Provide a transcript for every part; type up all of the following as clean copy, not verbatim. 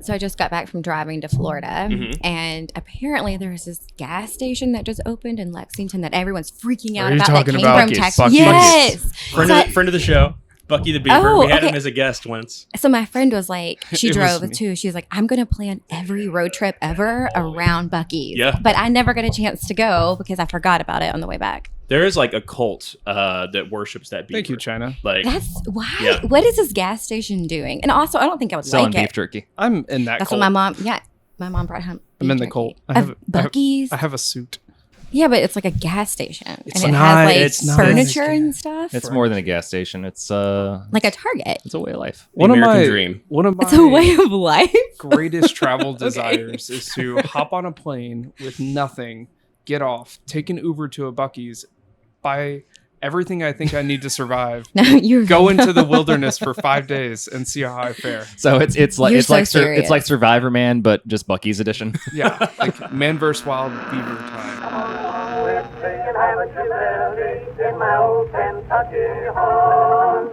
So I just got back from driving to Florida, and apparently there's this gas station that just opened in Lexington that everyone's freaking out about. That came from Texas. Buc-ee's. Yes, Friend of the show, Bucky the Beaver. We had him as a guest once. So my friend was like, she drove too. She was like, I'm going to plan every road trip ever around Buc-ee's. Yeah. But I never got a chance to go because I forgot about it on the way back. There is like a cult that worships that beaver. Thank you, China. Like that's why. Yeah. What is this gas station doing? And also, I don't think I would selling like beef it. jerky. I'm in that. That's cult. what my mom. Yeah, my mom brought home. I'm in the cult. I have Buc-ee's. I have a suit. Yeah, but it's like a gas station, It's and it nice. has like furniture and stuff. It's more than a gas station. It's like a Target. It's a way of life. One American dream. One of my It's a way of life. greatest travel desires is to hop on a plane with nothing, get off, take an Uber to a Buc-ee's, buy everything I think I need to survive, go into the wilderness for 5 days and see how I fare. So it's like serious. it's like Survivor Man, but just Buc-ee's edition. Yeah, like Man vs. Wild Beaver time. In my old Kentucky home.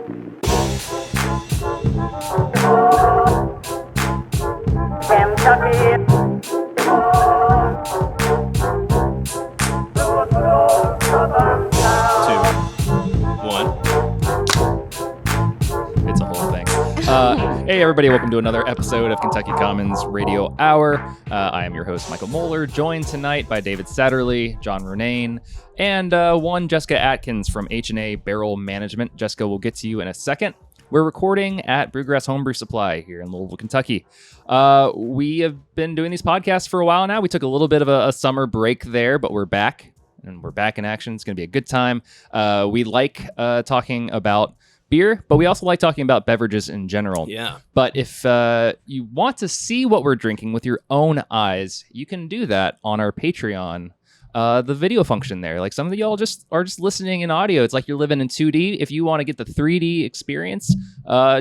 It's a whole thing. Hey, everybody. Welcome to another episode of Kentucky Commons Radio Hour. I am your host, Michael Moeller, joined tonight by David Satterley, John Renane, and one Jessica Adkins from H&A Barrel Management. Jessica, we'll get to you in a second. We're recording at Brewgrass Homebrew Supply here in Louisville, Kentucky. We have been doing these podcasts for a while now. We took a little bit of a summer break there, but we're back, and we're back in action. It's going to be a good time. We like talking about beer, but we also like talking about beverages in general. Yeah. But if you want to see what we're drinking with your own eyes, you can do that on our Patreon. The video function there. Like some of y'all are just listening in audio. It's like you're living in 2D. If you want to get the 3D experience,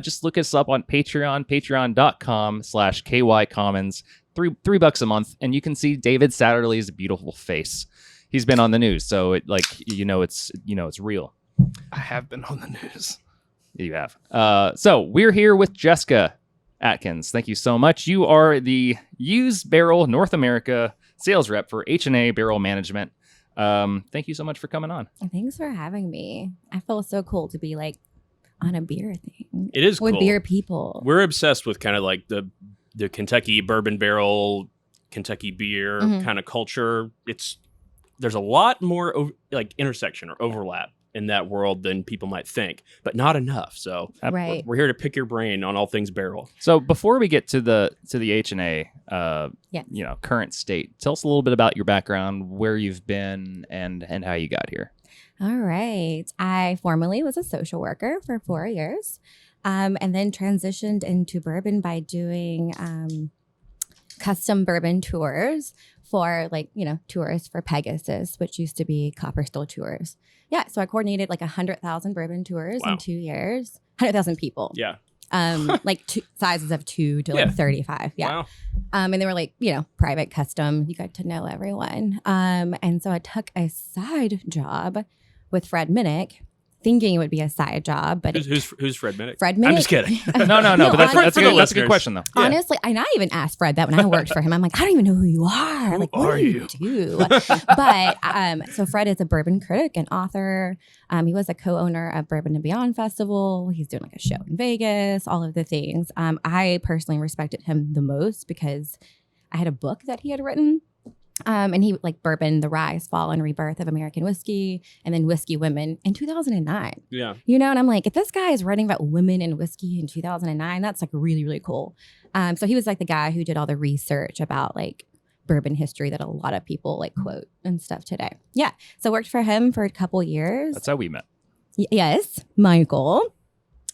just look us up on Patreon, patreon.com/KYCommons. $3 a month, and you can see David Satterley's beautiful face. He's been on the news, so it's real. I have been on the news. You have. So we're here with Jessica Adkins. Thank you so much. You are the Used Barrel North America sales rep for H&A Barrel Management. Thank you so much for coming on. Thanks for having me. I feel so cool to be like on a beer thing. It is with cool. Beer people. We're obsessed with kind of like the Kentucky bourbon barrel, Kentucky beer kind of culture. There's a lot more like intersection or overlap in that world than people might think, but not enough. So right. we're here to pick your brain on all things barrel. So before we get to the H&A, current state, tell us a little bit about your background, where you've been, and how you got here. All right. I formerly was a social worker for 4 years, and then transitioned into bourbon by doing custom bourbon tours for tours for Pegasus, which used to be Copper Steel Tours. Yeah, so I coordinated like 100,000 bourbon tours in 2 years. 100,000 people. Yeah. Like sizes of 2 to like 35. Yeah. Wow. And they were like, private custom. You got to know everyone. And so I took a side job with Fred Minnick, thinking it would be a side job, but who's Fred Minnick? Fred Minnick. I'm just kidding. No, but that's a good question though. Honestly, and I even asked Fred that when I worked for him. I'm like, I don't even know who you are. Like, what do you do? But so Fred is a bourbon critic and author. He was a co-owner of Bourbon and Beyond Festival. He's doing like a show in Vegas, all of the things. I personally respected him the most because I had a book that he had written. And he like Bourbon, the Rise, Fall, and Rebirth of American Whiskey, and then Whiskey Women in 2009. Yeah. And I'm like, if this guy is writing about women in whiskey in 2009, that's like really, really cool. So he was like the guy who did all the research about like bourbon history that a lot of people like quote and stuff today. Yeah. So worked for him for a couple years. That's how we met. Yes. Michael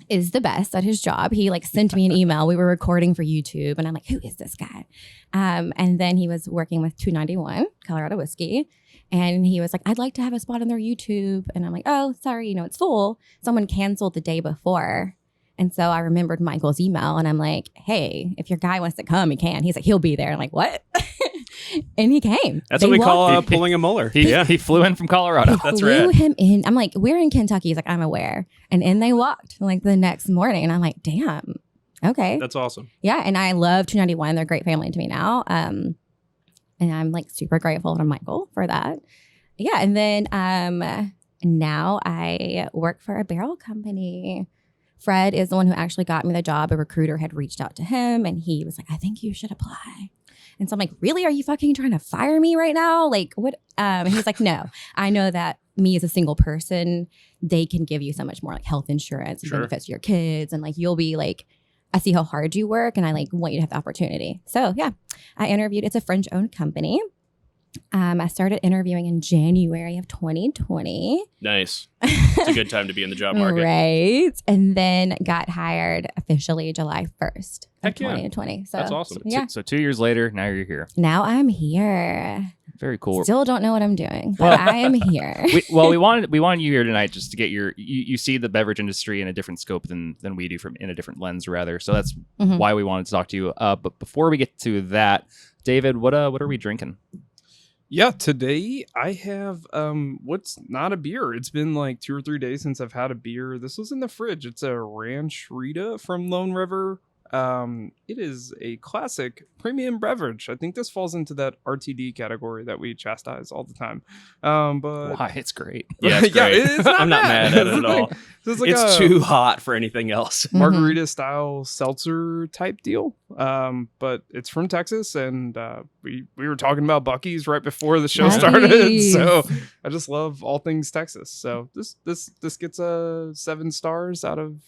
is the best at his job. He like sent me an email. We were recording for YouTube and I'm like, who is this guy? And then he was working with 291 Colorado Whiskey. And he was like, I'd like to have a spot on their YouTube. And I'm like, oh, sorry, it's full. Someone canceled the day before. And so I remembered Michael's email and I'm like, hey, if your guy wants to come, he can. He's like, he'll be there. I'm like, what? And he came. That's what we call pulling a Mueller. He flew in from Colorado. That's flew right. him in. I'm like, we're in Kentucky. He's like, I'm aware. And in they walked like the next morning. And I'm like, damn. Okay. That's awesome. Yeah, and I love 291. They're a great family to me now. And I'm like super grateful to Michael for that. Yeah, and then now I work for a barrel company. Fred is the one who actually got me the job. A recruiter had reached out to him and he was like, I think you should apply. And so I'm like, really? Are you fucking trying to fire me right now? Like what? And he's like, no, I know that me as a single person, they can give you so much more like health insurance and benefits to your kids. And like, you'll be like, I see how hard you work and I like want you to have the opportunity. So yeah, I interviewed. It's a French owned company. I started interviewing in January of 2020. Nice. It's a good time to be in the job market. Right. And then got hired officially July 1st of Heck yeah. 2020. So That's awesome. Yeah. So 2 years later, now you're here. Now I'm here. Very cool. Still don't know what I'm doing, but I am here. we wanted you here tonight just to get you see the beverage industry in a different scope than we do, from in a different lens rather. So that's why we wanted to talk to you. But before we get to that, David, what are we drinking? Yeah, today I have what's not a beer. It's been like 2 or 3 days since I've had a beer. This was in the fridge. It's a Ranch Rita from Lone River. It is a classic premium beverage. I think this falls into that RTD category that we chastise all the time. But Why, it's great. Yeah, it's great. it's not I'm not bad. mad at it at all. It's like It's a too hot for anything else. margarita style seltzer type deal. But it's from Texas, and we were talking about Buc-ee's right before the show started. Buc-ee's. So I just love all things Texas. So this gets 7 stars out of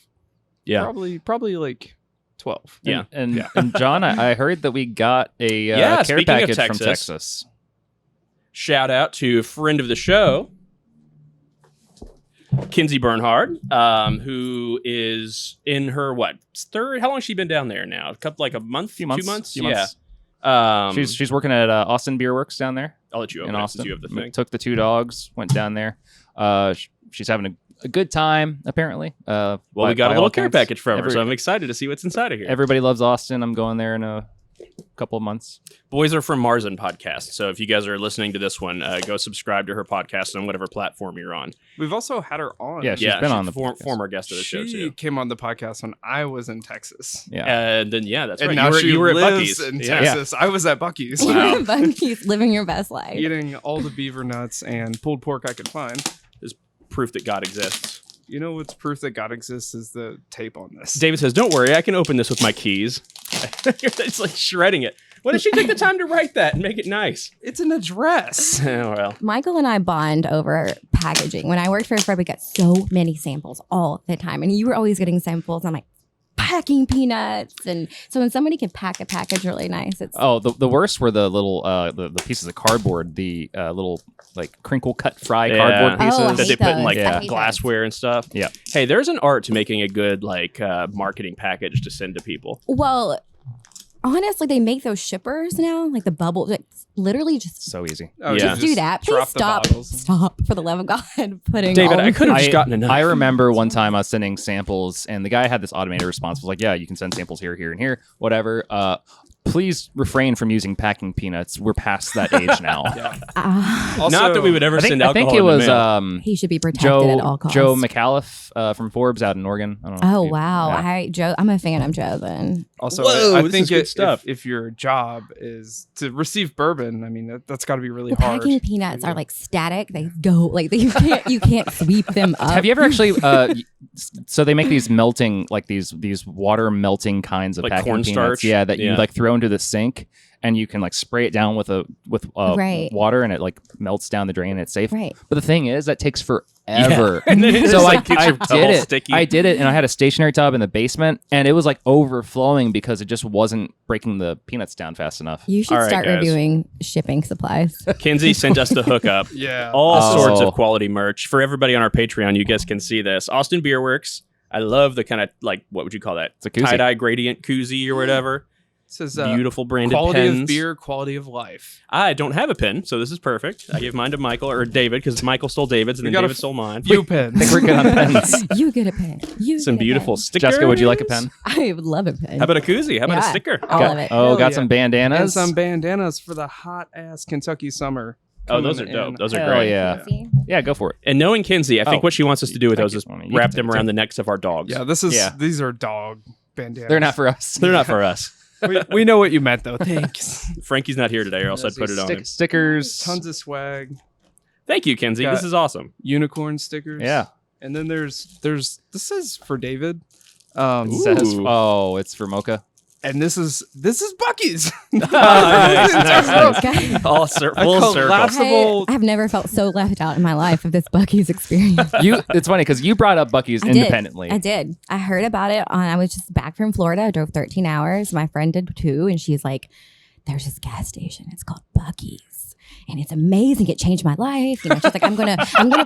probably like 12. Yeah. And John, I heard that we got a care speaking of package from Texas. Texas. Shout out to a friend of the show, Kinsey Bernhard, who is in her third? How long has she been down there now? A month, Few months. 2 months. Few Yeah. months. She's working at Austin Beer Works down there I'll let you open in it Austin. since you have the thing. Took the 2 dogs, went down there. She's having a good time apparently. Well, we got a little care package from her, Every- so I'm excited to see what's inside of here. Everybody loves Austin. I'm going there in a couple of months. Boys Are From Marzen podcast. So if you guys are listening to this one, go subscribe to her podcast on whatever platform you're on. We've also had her on. Yeah, she's been on the podcast. former guest of the show She too. came on the podcast when I was in Texas. Yeah. And then that's And right. now you were at lives Buc-ee's in Yeah. Texas. I was at Buc-ee's. Wow. Buc-ee's living your best life. Eating all the beaver nuts and pulled pork I could find. Proof that God exists. You know what's proof that God exists is the tape on this. David says, "Don't worry, I can open this with my keys." It's like shredding it. Why did she take the time to write that and make it nice? It's an address. Oh, well. Michael and I bond over packaging. When I worked for Fred, we got so many samples all the time. And you were always getting samples. And I'm like, packing peanuts. And so when somebody can pack a package really nice, it's The worst were the little the pieces of cardboard, the little like crinkle cut fry Yeah. cardboard pieces. Oh, I That they hate put in those. like I hate glassware and stuff. Yeah. Hey, there's an art to making a good like marketing package to send to people. well, honestly, they make those shippers now, like the bubble, like literally just So easy. Oh, Yeah. just do that. Please drop the stop. bottles. Stop for the love of God. Putting David, all I of could have the- just gotten enough. I remember one time I was sending samples, and the guy had this automated response. Was like, "Yeah, you can send samples here, here, and here, whatever. Please refrain from using packing peanuts. We're past that age now." Ah, Also, Not that we would ever I think send alcohol it in the was mail. he should be protected at all costs. Joe McAuliffe from Forbes out in Oregon. I don't know. Oh if you- wow! yeah. I'm a fan of Joe. Then Also, Whoa, I this think is good stuff. if your job is to receive bourbon, I mean that's got to be really the hard. packing peanuts are like static. They go like you can't sweep them up. Have you ever actually? So they make these melting, like these water melting kinds of Like packing cornstarch? peanuts. Yeah, that you Yeah. like throw into the sink, and you can like spray it down with Right. water, and it like melts down the drain. And it's safe. Right. But the thing is, that takes forever. And then it So just, I like, gets your tub did all it. sticky. I did it, and I had a stationary tub in the basement, and it was like overflowing because it just wasn't breaking the peanuts down fast enough. You should All right, start guys. reviewing shipping supplies. Kinsey sent us the hookup. Yeah. All Oh. sorts of quality merch. For everybody on our Patreon, you guys can see this. Austin Beer Works. I love the kind of like, what would you call that? It's a koozie. Tie-dye gradient koozie or whatever. It says Beautiful branded quality pens. of beer, quality of life. I don't have a pen, so this is perfect. I gave mine to Michael or David because Michael stole David's and We then got a David stole mine. Few pens. I think we're good on pens. You get a pen. You Some get a beautiful pen. stickers. Jessica, would you like a pen? I would love a pen. How about a koozie? How about a Yeah. sticker? All of it. Oh, Hell got yeah. some and bandanas. some bandanas for the hot ass Kentucky summer. Oh, those are coming dope. in. Those are Hell great. yeah. See? Yeah, go for it. And knowing Kinsey, I think Oh. what she wants us to do with Thank those you. is You can wrap take them it, around too. the necks of our dogs. Yeah, Yeah. these are dog bandanas. They're not for us. They're not for us. We know what you meant, though. Thanks. Frankie's not here today, or else I'd put it on him. Stickers. Tons of swag. Thank you, Kenzie. Got- This is awesome. Unicorn stickers. Yeah. And then there's this is for David. It says, Ooh. oh, it's for Mocha. And this is Buc-ee's. Nice. All full circle. collapsible. I've never felt so left out in my life of this Buc-ee's experience. It's funny because you brought up Buc-ee's independently. I did. I heard about it I was just back from Florida. I drove 13 hours. My friend did too. And she's like, there's this gas station. It's called Buc-ee's. And it's amazing. It changed my life. She's like, I'm gonna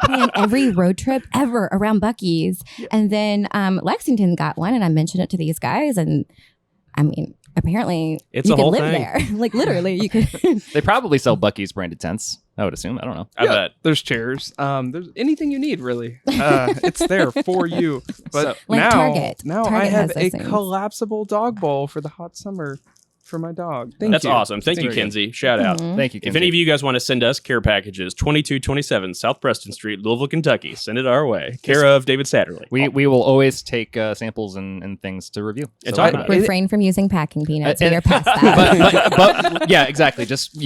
plan every road trip ever around Buc-ee's. And then Lexington got one, and I mentioned it to these guys, and I mean, apparently It's you a could whole live thing. there. Like literally, you could. They probably sell Buc-ee's branded tents. I would assume. I don't know. I bet. There's chairs. There's anything you need, really. It's there for you. But Like now, Target. now Target I have has a those things. collapsible dog bowl for the hot summer for my dog. Thank That's you. awesome. Thank you, Thank you. Kenzie. Shout out. Mhm. Thank you, If Kenzie. any of you guys want to send us care packages, 2227 South Preston Street, Louisville, Kentucky, send it our way. Care of David Satterley. We will always take samples and things to review. And So- talk about it. Refrain from using packing peanuts. And- We are past that. but yeah, exactly. Just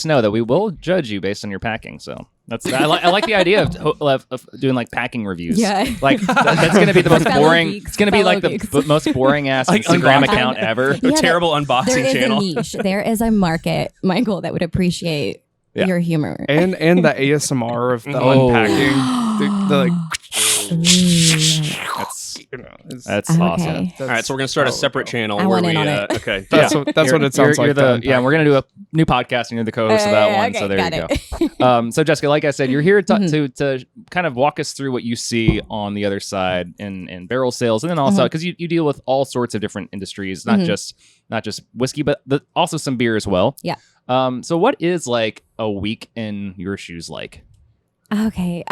know that we will judge you based on your packing. So I like the idea of doing like packing reviews. Yeah. like that's going to be the most Fellow boring. geeks, It's going to be fellow like the geeks. most boring ass Like Instagram unboxing. account ever. A Yeah, terrible there unboxing is channel. a niche. There is a market, Michael, that would appreciate Yeah. your humor. And the ASMR of the Oh. unpacking. The like, That's it's- that's Okay. awesome. All right, so we're going to start a separate channel. I where want in we, on it. Okay. That's yeah. what it sounds like. Yeah, we're gonna do a new podcast, and you're the co-host of that one. So there you go. So Jessica, like I said, you're here to kind of walk us through what you see on the other side in barrel sales, and then also because you deal with all sorts of different industries, not just whiskey, but also some beer as well. Yeah. So what is like a week in your shoes like? Okay.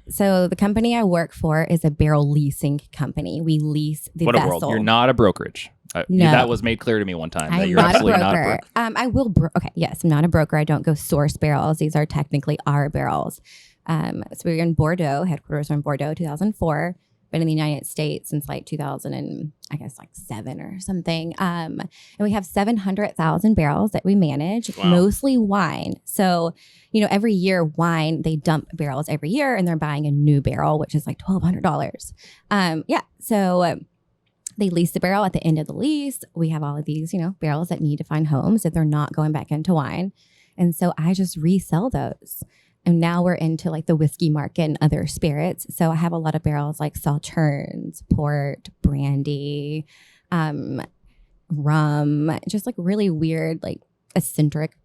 So the company I work for is a barrel leasing company. We lease the What a vessel. world. You're not a brokerage. No. That was made clear to me one time. That I'm you're not a absolutely broker. not a broker. I will. Okay. Yes, I'm not a broker. I don't go source barrels. These are technically our barrels. So we're in Bordeaux. Headquarters are in Bordeaux, 2004. Been in the United States since like 2007 or something. And we have 700,000 barrels that we manage, Wow. mostly wine. So, every year wine, they dump barrels every year and they're buying a new barrel, which is like $1,200. So they lease the barrel at the end of the lease. We have all of these, barrels that need to find homes if they're not going back into wine. And so I just resell those. And now we're into like the whiskey market and other spirits. So I have a lot of barrels like Sauternes, port, brandy, rum, just like really weird, like eccentric,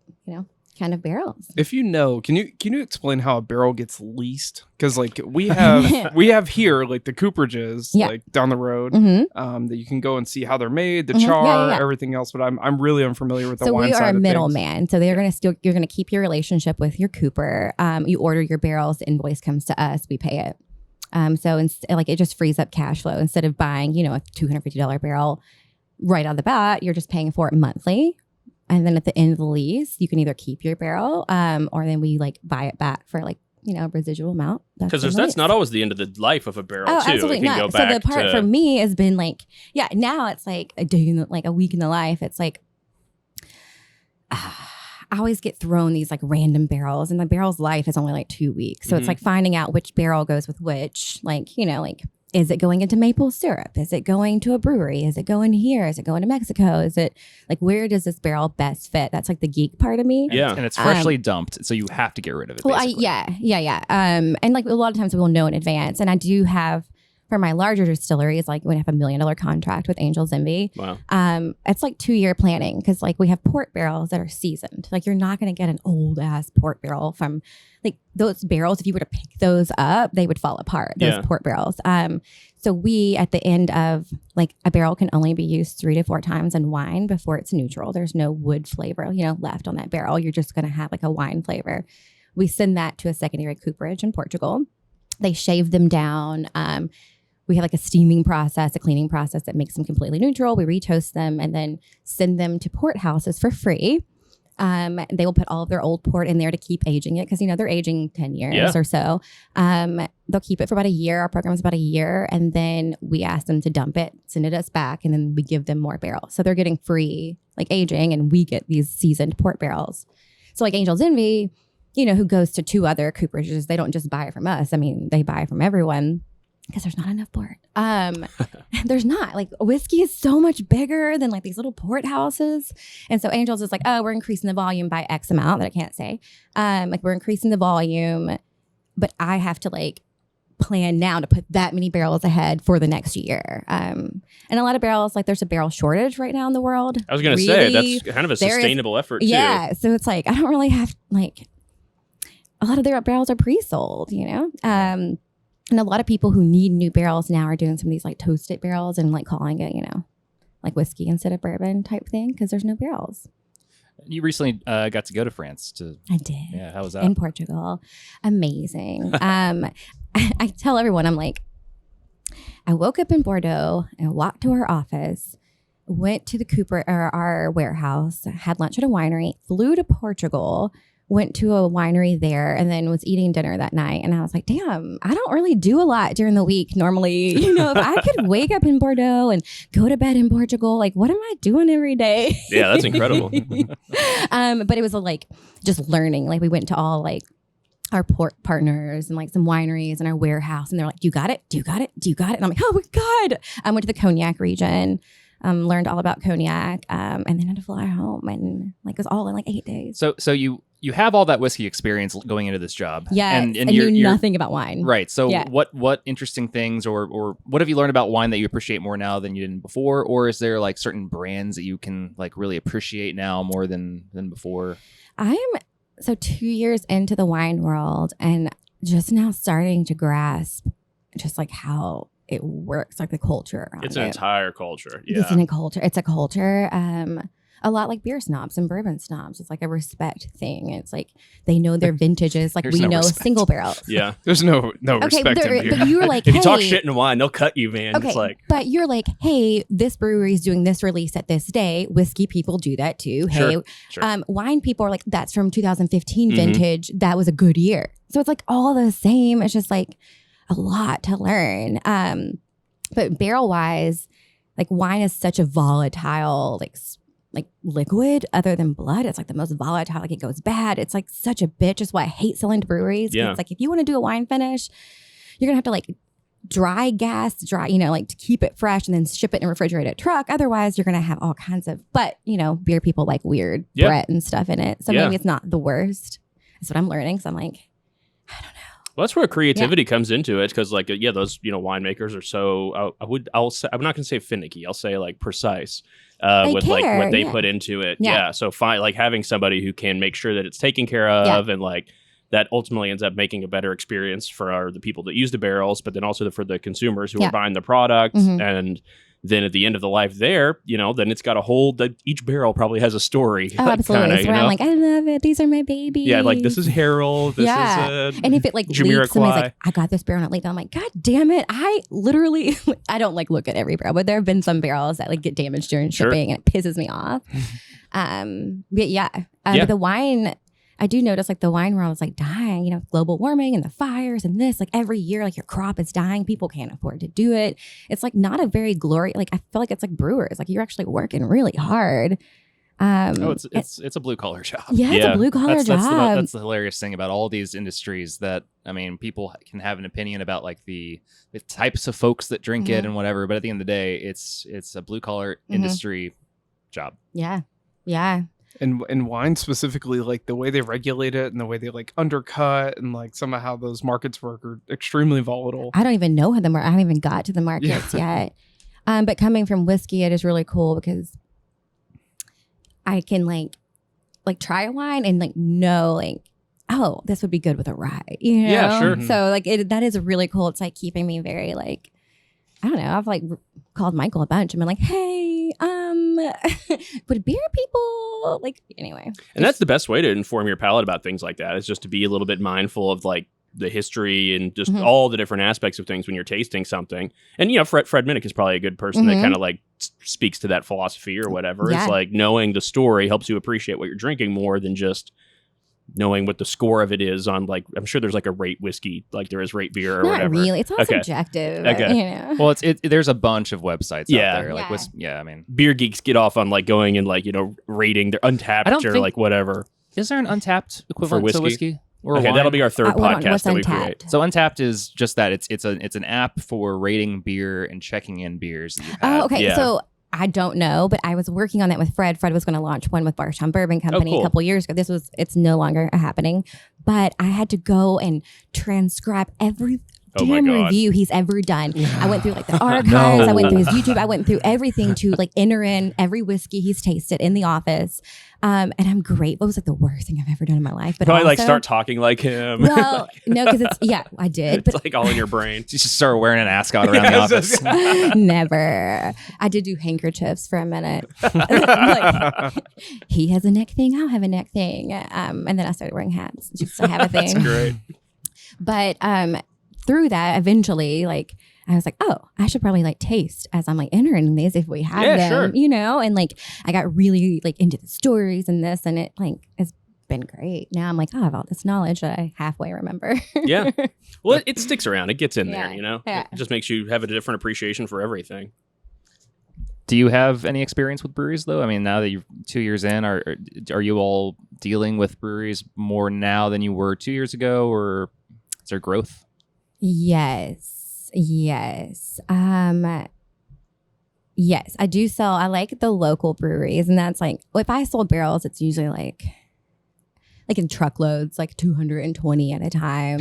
kind of barrels. If you know, can you explain how a barrel gets leased? Because like we have here like the cooperages Yeah. like down the road Mm-hmm. that you can go and see how they're made, the Mhm. char, Yeah. everything else. But I'm really unfamiliar with the So wine we side are a of things. middleman. So you're gonna keep your relationship with your cooper. You order your barrels, the invoice comes to us, we pay it. So it just frees up cash flow instead of buying, a $250 barrel right out of the bat. You're just paying for it monthly. And then at the end of the lease, you can either keep your barrel, or then we like buy it back for like, a residual amount. Because in the that's lease. not always the end of the life of a barrel, Oh, too. absolutely It can not. go So back the part to, for me has been like, now it's like a day, like a week in the life. It's like, I always get thrown these like random barrels, and the barrel's life is only like 2 weeks. So it's Mhm. like finding out which barrel goes with which, is it going into maple syrup? Is it going to a brewery? Is it going here? Is it going to Mexico? Is it like, where does this barrel best fit? That's like the geek part of me. Yeah. And it's freshly dumped, so you have to get rid of it. Well, basically. yeah. And like a lot of times we'll know in advance. And I do have, for my larger distilleries, like when I have $1 million contract with Angel's Envy, Wow. it's like 2-year planning because like we have port barrels that are seasoned. Like you're not going to get an old ass port barrel from like those barrels. If you were to pick those up, they would fall apart. Those Yeah. port barrels. So we at the end of like a barrel can only be used 3 to 4 times in wine before it's neutral. There's no wood flavor, left on that barrel. You're just going to have like a wine flavor. We send that to a secondary cooperage in Portugal. They shave them down. We have like a steaming process, a cleaning process that makes them completely neutral. We retoast them and then send them to port houses for free. They will put all of their old port in there to keep aging it because, they're aging 10 years Yeah. or so. They'll keep it for about a year. Our program is about a year. And then we ask them to dump it, send it us back, and then we give them more barrels. So they're getting free, aging, and we get these seasoned port barrels. So Angel's Envy, who goes to 2 other cooperages, they don't just buy it from us. I mean, they buy from everyone. Because there's not enough port. There's not. Whiskey is so much bigger than these little port houses. And so Angel's is we're increasing the volume by X amount that I can't say. We're increasing the volume, but I have to plan now to put that many barrels ahead for the next year. And a lot of barrels, there's a barrel shortage right now in the world. I was going to say, that's kind of a sustainable effort too. Yeah. So it's I don't really have, a lot of their barrels are pre-sold, and a lot of people who need new barrels now are doing some of these toasted barrels and calling it, whiskey instead of bourbon type thing because there's no barrels. You recently got to go to France I did. Yeah, how was that? In Portugal. Amazing. I tell everyone, I'm I woke up in Bordeaux and walked to our office, went to the our warehouse, had lunch at a winery, flew to Portugal, went to a winery there, and then was eating dinner that night. And I was like, damn, I don't really do a lot during the week normally. If I could wake up in Bordeaux and go to bed in Portugal, what am I doing every day? Yeah, that's incredible. But it was just learning. We went to all our port partners and some wineries and our warehouse, and they're like, do you got it? Do you got it? Do you got it? And I'm like, oh my God. I went to the cognac region. Learned all about cognac, and then had to fly home, and it was all in 8 days. So you have all that whiskey experience going into this job. Yeah, and you're knew nothing about wine. Right. So yeah. what interesting things or what have you learned about wine that you appreciate more now than you did before? Or is there certain brands that you can really appreciate now more than before? I'm 2 years into the wine world and just now starting to grasp just how it works, the culture around It's an entire culture. Yeah. It's a culture. A lot like beer snobs and bourbon snobs. It's a respect thing. It's they know their vintages. We no know respect. single barrels. Yeah. There's no respect in beer. But you're If you talk shit in wine, they'll cut you, man. Okay, It's but you're hey, this brewery is doing this release at this day. Whiskey people do that too. Hey, Sure. Wine people are that's from 2015 Mhm. vintage. That was a good year. So it's all the same. It's just a lot to learn. But barrel wise, wine is such a volatile liquid other than blood. It's the most volatile. It goes bad. It's such a bitch. Is why I hate selling to breweries. Yeah. It's if you want to do a wine finish, you're gonna have to dry to keep it fresh and then ship it in a refrigerated truck. Otherwise, you're gonna have all kinds of. But beer people like weird Brett and stuff in it. So maybe it's not the worst. That's what I'm learning. So I'm I don't know. Well, that's where creativity comes into it because, those winemakers are so. I'm not going to say finicky. I'll say precise with care, what they put into it. Yeah. So having somebody who can make sure that it's taken care of and that ultimately ends up making a better experience for the people that use the barrels, but then also for the consumers who are buying the product. Mm-hmm. And then at the end of the life there, then it's got a whole, that each barrel probably has a story. Oh, absolutely. Kinda, so I'm I love it. These are my babies. Yeah, this is Harold. This is and if it leaks, somebody's I got this barrel and it leaked. I'm God damn it. I literally, I don't look at every barrel, but there have been some barrels that get damaged during shipping and it pisses me off. But the wine, I do notice the wine world is dying, global warming and the fires and this, every year, your crop is dying. People can't afford to do it. It's not a very I feel it's brewers. You're actually working really hard. It's a blue collar job. Yeah, it's a blue collar job. That's the hilarious thing about all these industries that, people can have an opinion about the types of folks that drink it and whatever. But at the end of the day, it's a blue collar industry job. Yeah. Yeah. And wine specifically, the way they regulate it and the way they undercut and some of how those markets work are extremely volatile. I don't even know how I haven't even got to the markets yet. But coming from whiskey, it is really cool because I can try a wine and know oh, this would be good with a rye. Yeah, sure. So that is really cool. It's keeping me very I don't know. I've called Michael a bunch and been hey, but beer people anyway. And that's the best way to inform your palate about things like that is just to be a little bit mindful of the history and just all the different aspects of things when you're tasting something. And, you know, Fred Minnick is probably a good person that kind of like speaks to that philosophy or whatever. Yeah. It's like knowing the story helps you appreciate what you're drinking more than just knowing what the score of it is on, like, I'm sure there's like a rate whiskey, like there is rate beer or Not whatever. really. It's all Okay. subjective. Okay. You know? Well, there's a bunch of websites Yeah. out there. Like, Yeah. I mean, Beer geeks get off on like going and like, you know, rating their Untapped I don't or think- like whatever. is there an Untapped equivalent to whiskey? whiskey? Or Okay, wine? that'll be our third Hold on, podcast what's that we Untapped? create. So Untapped is just that. It's an app for rating beer and checking in beers that you've had. Oh, okay. Yeah. So I don't know, but I was working on that with Fred. Fred was going to launch one with Barstown Bourbon Company cool. a couple years ago. It's no longer happening, but I had to go and transcribe every Oh my damn God. review he's ever done. I went through like the archives. I went through his YouTube. I went through everything to like enter in every whiskey he's tasted in the office. And I'm grateful. It was like the worst thing I've ever done in my life. But Probably like also- start talking like him. Well, no, because I did, It's but like all in your brain. You just start wearing an ascot around the office. never. I did do handkerchiefs for a minute. Like, he has a neck thing, I'll have a neck thing. And then I started wearing hats just to have a thing. Great. But through that, eventually, like, I was like, oh, I should probably like taste as I'm like entering these if we have Yeah, them, sure. you know? And like, I got really like into the stories and this, and it like has been great. Now I'm like, oh, I have all this knowledge that I halfway remember. Yeah. Well, it sticks around. It gets in Yeah. there, you know? Yeah. It just makes you have a different appreciation for everything. Do you have any experience with breweries, though? I mean, now that you're 2 years in, are you all dealing with breweries more now than you were 2 years ago, or is there growth? Yes. Yes. Yes, I do sell. I like the local breweries, and that's like, if I sold barrels, it's usually like in truckloads, like 220 at a time.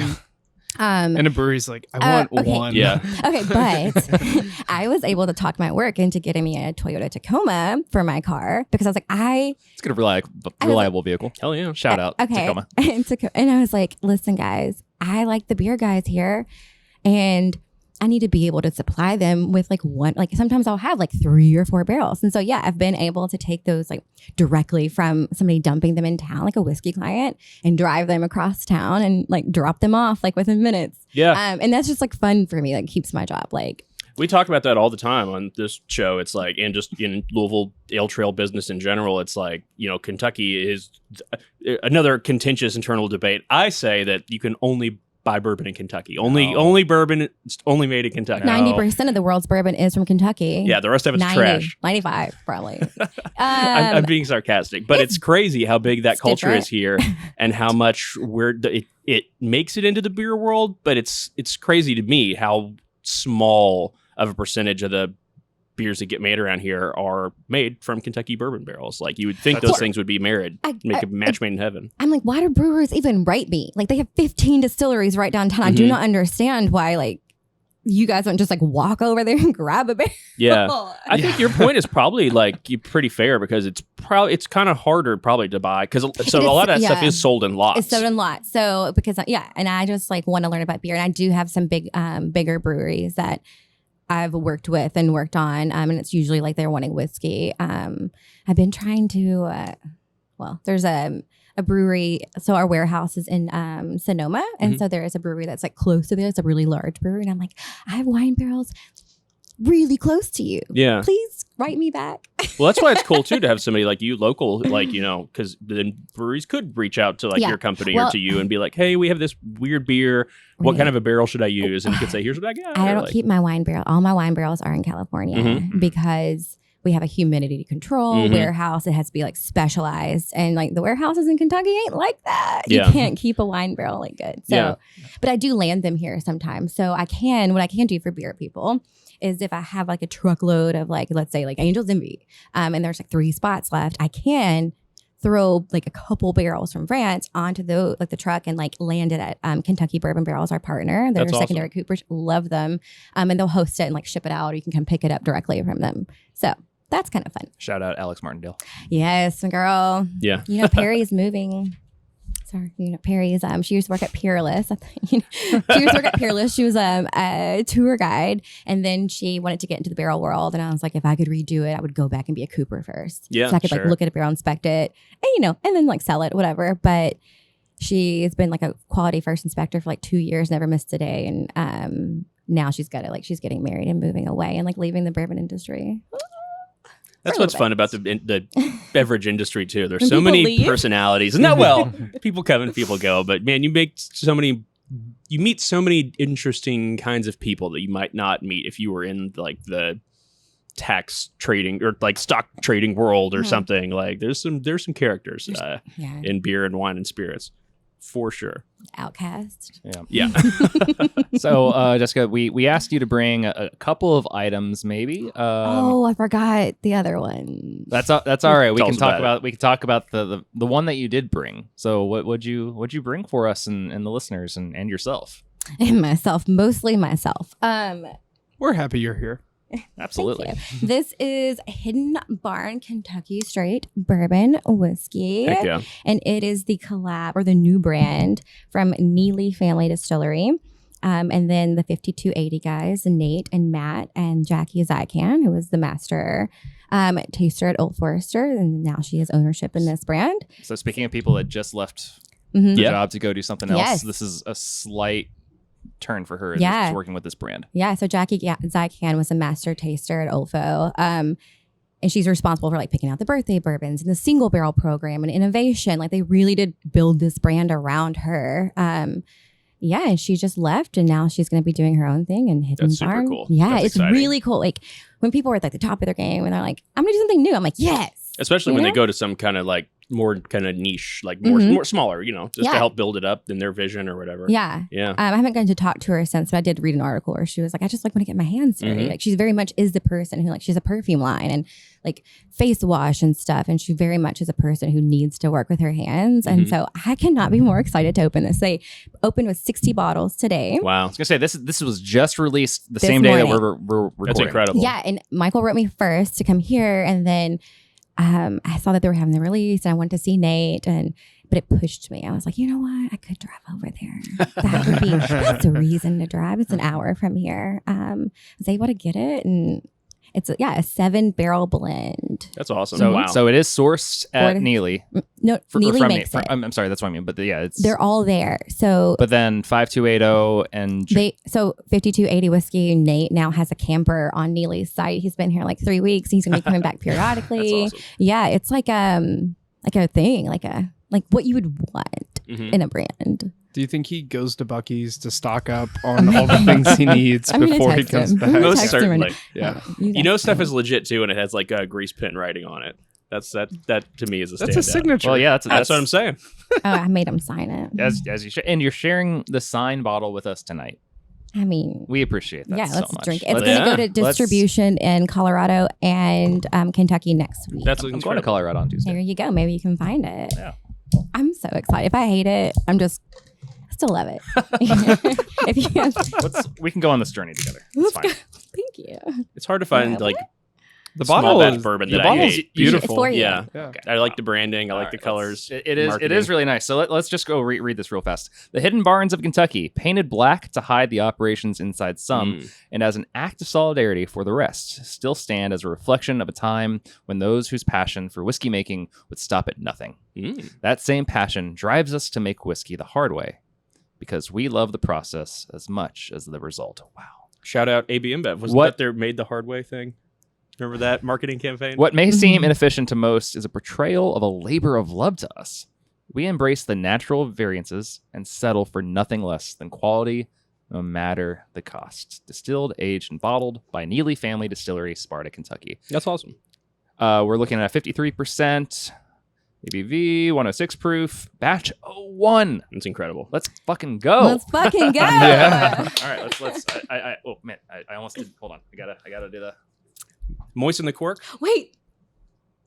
And a brewery's like, I want okay. one. Yeah. Okay, but I was able to talk my work into getting me a Toyota Tacoma for my car because I was like, It's a good, reliable vehicle. Hell yeah. Shout out okay. Tacoma. And I was like, listen, guys, I like the beer guys here, and I need to be able to supply them with like one, like sometimes I'll have like 3 or 4 barrels. And so, yeah, I've been able to take those like directly from somebody dumping them in town, like a whiskey client, and drive them across town and like drop them off like within minutes. Yeah. And that's just like fun for me. Like keeps my job. Like, We talk about that all the time on this show. It's like, and just in Louisville ale trail business in general, it's like, you know, Kentucky is another contentious internal debate. I say that you can only buy bourbon in Kentucky. Only bourbon is only made in Kentucky. 90% of the world's bourbon is from Kentucky. Yeah, the rest of it's 90, trash. 95 probably. I'm being sarcastic, but it's crazy how big that it's culture different. is here, and how much it makes it into the beer world. But it's crazy to me how small of a percentage of the beers that get made around here are made from Kentucky bourbon barrels. Like you would think those things would be married, make a match made in heaven. I'm like, why do brewers even rate me? Like they have 15 distilleries right downtown. I do not understand why like you guys don't just like walk over there and grab a beer. Yeah, I think your point is probably like pretty fair because it's kind of harder probably to buy because a lot of that stuff is sold in lots. It's sold in lots. So because and I just like want to learn about beer, and I do have some bigger breweries that I've worked with and worked on, and it's usually like they're wanting whiskey. I've been trying to, there's a brewery. So our warehouse is in Sonoma, and so there is a brewery that's like close to there. It's a really large brewery, and I'm like, I have wine barrels really close to you. Yeah, please write me back. Well, that's why it's cool too to have somebody like you local, like, you know, because then breweries could reach out to like your company or to you and be like, hey, we have this weird beer. What kind of a barrel should I use? And you could say, here's what I got. I don't keep my wine barrel. All my wine barrels are in California because we have a humidity control warehouse. It has to be like specialized, and like the warehouses in Kentucky ain't like that. You can't keep a wine barrel like good. So, but I do land them here sometimes. So what I can do for beer people is if I have like a truckload of like, let's say like Angel's Envy, and there's like 3 spots left, I can throw like a couple barrels from France onto the truck and like land it at Kentucky Bourbon Barrels, our partner. They're That's secondary coopers. Love them. And they'll host it and like ship it out, or you can come pick it up directly from them. So that's kind of fun. Shout out Alex Martindale. Yes, girl. Yeah. You know, Perry's moving. Sorry, you know, Perry's, she used to work at Peerless. She used to work at Peerless. She was a tour guide, and then she wanted to get into the barrel world. And I was like, if I could redo it, I would go back and be a cooper first. Yeah, so I could like look at a barrel, inspect it, and you know, and then like sell it, whatever. But she's been like a quality first inspector for like 2 years, never missed a day. And now she's got it. Like she's getting married and moving away and like leaving the bourbon industry. That's what's fun about the beverage industry too. There's When so people many leave. personalities. Not well, people come and people go, but man, you meet so many interesting kinds of people that you might not meet if you were in like the tax trading or like stock trading world or something. Like there's some characters in beer and wine and spirits for sure. Outcast. Yeah. So, Jessica, we asked you to bring a couple of items, maybe. I forgot the other one. That's all right. We Tell can us talk about about we can talk about the one that you did bring. So, what'd you bring for us and the listeners and yourself? And myself, mostly myself. We're happy you're here. Absolutely. Thank you. This is Hidden Barn Kentucky Straight Bourbon Whiskey. Heck yeah. And it is the collab or the new brand from Neely Family Distillery. And then the 5280 guys, Nate and Matt and Jackie Zykan, who was the master taster at Old Forester. And now she has ownership in this brand. So, speaking of people that just left Mhm. the Yeah. job to go do something else, Yes. this is a slight turn for her. Yeah. She's working with this brand. Yeah, so Jackie Zykan was a master taster at Olfo. And she's responsible for like picking out the birthday bourbons and the single barrel program and innovation. Like they really did build this brand around her. Yeah, and she just left and now she's going to be doing her own thing and Hidden That's super Barn. cool. Yeah, That's it's exciting. really cool. Like when people are at like the top of their game and they're like, I'm going to do something new. I'm like, yes. Especially You when know? they go to some kind of like more kind of niche, like more smaller, just to Yeah. help build it up in their vision or whatever. Yeah. Yeah. I haven't gotten to talk to her since, but I did read an article where she was like, I just like want to get my hands dirty. Mhm. Like she's very much is the person who like, she's a perfume line and like face wash and stuff. And she very much is a person who needs to work with her hands. And Mhm. so I cannot be more excited to open this. They opened with 60 bottles today. Wow. I was gonna say this was just released the This same day that morning. we're recording. That's incredible. Yeah. And Michael wrote me first to come here. And then I saw that they were having the release and I wanted to see Nate but it pushed me. I was like, you know what? I could drive over there. That's a reason to drive. It's an hour from here. I was able to get it and it's a 7-barrel blend. That's awesome. So wow. so it is sourced at Neely. No, Neely from makes it. I'm sorry, that's what I mean. But it's They're all there. So But then 5280 and 5280 whiskey. Nate now has a camper on Neely's site. He's been here like 3 weeks. He's gonna be coming back periodically. That's awesome. Yeah, it's like a thing, like what you would want Mhm. in a brand. Do you think he goes to Buc-ee's to stock up on all the things he needs I'm gonna before he text comes him. back? I'm gonna Most text him right certainly. now. Yeah. You know stuff is legit too, and it has like a grease pin writing on it. That to me is a That's a standout. signature. well, yeah, That's what I'm saying. Oh, I made him sign it. as you and you're sharing the sign bottle with us tonight. I mean, We appreciate that. yeah, so let's much. drink it. It's Let's- going to go to let's- distribution in Colorado and Kentucky next week. That's I'm going to incredible. Colorado on Tuesday. There you go. Maybe you can find it. Yeah. I'm so excited. If I hate it, I still love it. If you, We can go on this journey together. It's let's fine. go. Thank you. It's hard to find Yeah, like The small bottle batch is bourbon the that I bottle's hate. beautiful. It's for you. Yeah. Yeah. I like the branding. I like All the right, colors. It is marketing. really nice. So let's just go read this real fast. The Hidden Barns of Kentucky, painted black to hide the operations inside some, and as an act of solidarity for the rest, still stand as a reflection of a time when those whose passion for whiskey making would stop at nothing. That same passion drives us to make whiskey the hard way, because we love the process as much as the result. Wow. Shout out AB InBev. Was What- that their made the hard way thing? Remember that marketing campaign? What may seem inefficient to most is a portrayal of a labor of love to us. We embrace the natural variances and settle for nothing less than quality, no matter the cost. Distilled, aged, and bottled by Neely Family Distillery, Sparta, Kentucky. That's awesome. We're looking at 53% ABV, 106 proof, batch 01. It's incredible. Let's fucking go. Let's fucking go. Yeah. All right, let's. Oh man, I almost did. Hold on, I gotta do the. Moisten the cork. Wait.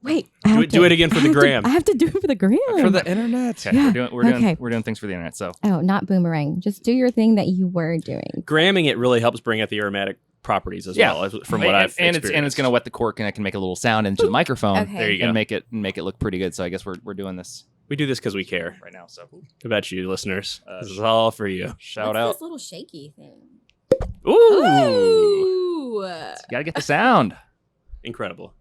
I Do have it- do it again for I the have to- gram. I have to do it for the gram. For the internet. Okay, Yeah, okay. we're doing things for the internet. So Oh, not boomerang. Just do your thing that you were doing. Gramming it really helps bring out the aromatic properties as Yeah. well, from what I've and experienced. it's gonna wet the cork and I can make a little sound into the microphone. Okay. There you go. And make it look pretty good. So I guess we're doing this We do this because we care right now. So about you, listeners. This is all for you. shout What's out. this little shaky thing? Ooh. Ooh. Gotta get the sound. incredible.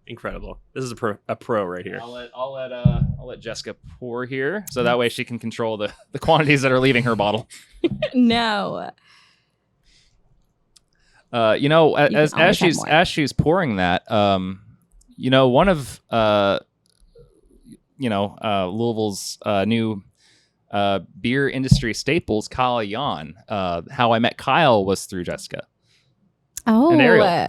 This is a pro right here. I'll let Jessica pour here, so that way she can control the quantities that are leaving her bottle. No. As she's pouring that, one of Louisville's new beer industry staples, Kyle Yan. How I met Kyle was through Jessica. Oh, and Ariel.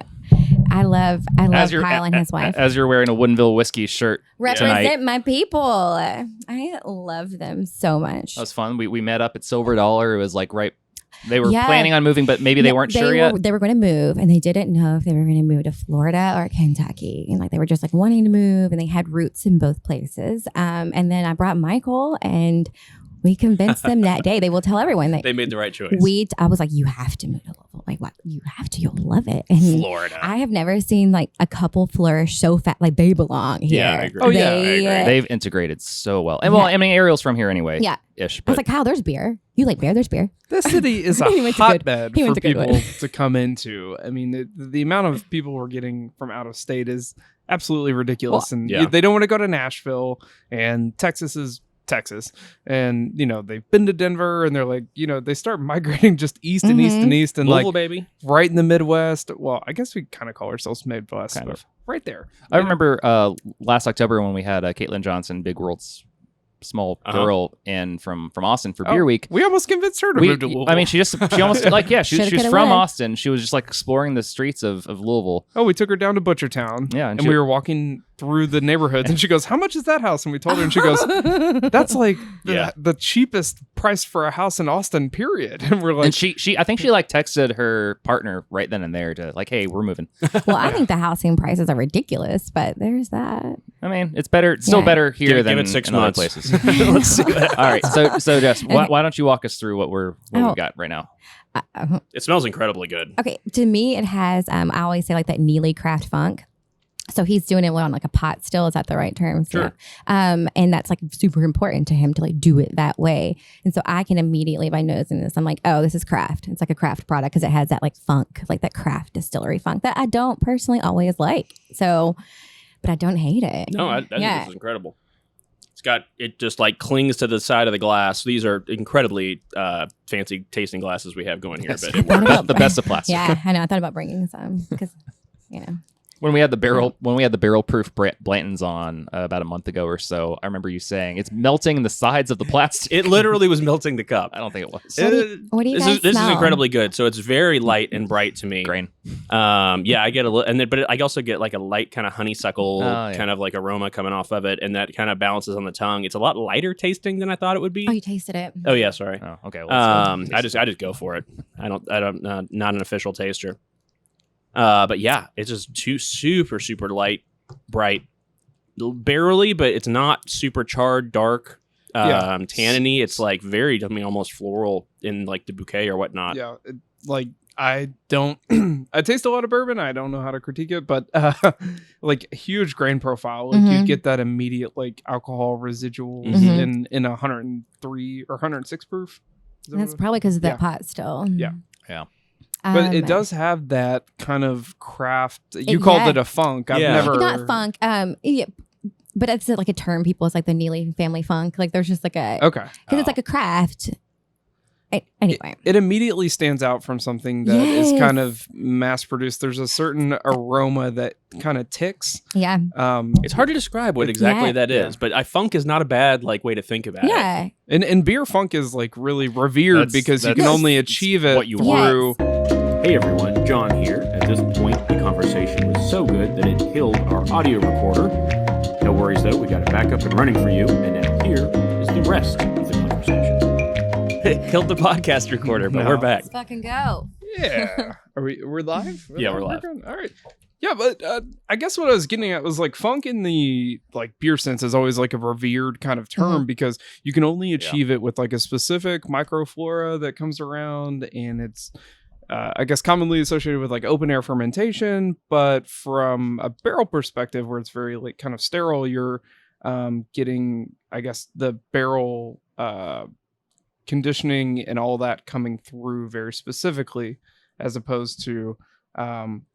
I love Kyle and his wife. As you're wearing a Woodinville whiskey shirt Represent tonight. my people. I love them so much. That was fun. We met up at Silver Dollar. It was like they were planning on moving, but maybe they weren't sure yet. They were going to move, and they didn't know if they were going to move to Florida or Kentucky. And like they were just like wanting to move, and they had roots in both places. And then I brought Michael, and we convinced them that day. They will tell everyone that they made the right choice. I was like, you have to move to Louisville. Like, what? You have to. You'll love it. And Florida. I have never seen like a couple flourish so fat. Like they belong here. Yeah, I agree. Oh, yeah, I agree. They've integrated so well. And well, I mean, Ariel's from here anyway. Yeah. Ish. I was like, Kyle, there's beer. You like beer? There's beer. This city is He a went to hotbed he went for to Goodwood. people to come into. I mean, the amount of people we're getting from out of state is absolutely ridiculous. And they don't want to go to Nashville, and Texas is Texas. And, they've been to Denver, and they're like, they start migrating just east and east and east. And Louisville, like baby. right in the Midwest. Well, I guess we kind of call ourselves Midwest. Kind but of. Right there. I remember last October when we had Caitlin Johnson, Big World's small girl, in from Austin for Beer Week. We almost convinced her to move to Louisville. I mean, she almost she was Shoulda, from woulda. Austin. She was just like exploring the streets of Louisville. Oh, we took her down to Butchertown. Yeah, and we were walking through the neighborhoods, and she goes, "How much is that house?" And we told her, and she goes, "That's like the cheapest price for a house in Austin, period." And we're like, And she I think she like texted her partner right then and there to like, "Hey, we're moving." Well, I think the housing prices are ridiculous, but there's that. I mean, it's better. It's still better here than give it 6 in other months. places. Let's see what All right, so Jess, why don't you walk us through what we've got right now? It smells incredibly good. Okay, to me, it has. I always say like that Neely craft funk. So he's doing it on like a pot still. Is that the right term? Sure. And that's like super important to him to like do it that way. And so I can immediately, by nosing this, I'm like, oh, this is craft. It's like a craft product because it has that like funk, like that craft distillery funk that I don't personally always like. So, but I don't hate it. No, I think this is incredible. It just like clings to the side of the glass. These are incredibly fancy tasting glasses we have going here, but it works. The best of plastic. Yeah, I know. I thought about bringing some because, When we had the barrel proof Blantons on about a month ago or so, I remember you saying it's melting the sides of the plastic. It literally was melting the cup. I don't think it was. what do you guys This is smell? incredibly good. So it's very light and bright to me. Grain. Yeah, I get a little, but I also get like a light kind of honeysuckle kind of like aroma coming off of it, and that kind of balances on the tongue. It's a lot lighter tasting than I thought it would be. Oh, you tasted it. Oh yeah, sorry. Oh, okay. I just go for it. I don't not an official taster. But yeah, it's just super light, bright, barrelly, but it's not super charred, dark, tanniny. It's like very, almost floral in like the bouquet or whatnot. Yeah, like I don't, I taste a lot of bourbon. I don't know how to critique it, but like huge grain profile. Like you get that immediate like alcohol residuals in 103 or 106 proof. That's probably because of that pot still. Yeah. Yeah. But it does have that kind of craft. You called it a funk. I've never not funk. Yeah, but it's like a term. People, it's like the Neely family funk. Like there's just like a because it's like a craft. Anyway, it immediately stands out from something that is kind of mass produced. There's a certain aroma that kind of ticks. Yeah. It's hard to describe what exactly that is, but funk is not a bad like way to think about it. Yeah. And beer funk is like really revered because you can only achieve it what you through. Hey everyone, John here. At this point, the conversation was so good that it killed our audio recorder. No worries though, we got it back up and running for you, and now here is the rest of the conversation. It killed the podcast recorder, but we're back. Let's fucking go. Yeah. We're live? Yeah, we're live. All right. Yeah, but I guess what I was getting at was like funk in the like beer sense is always like a revered kind of term because you can only achieve it with like a specific microflora that comes around, and it's I guess commonly associated with like open air fermentation, but from a barrel perspective where it's very like kind of sterile, you're getting, I guess, the barrel conditioning and all that coming through very specifically, as opposed to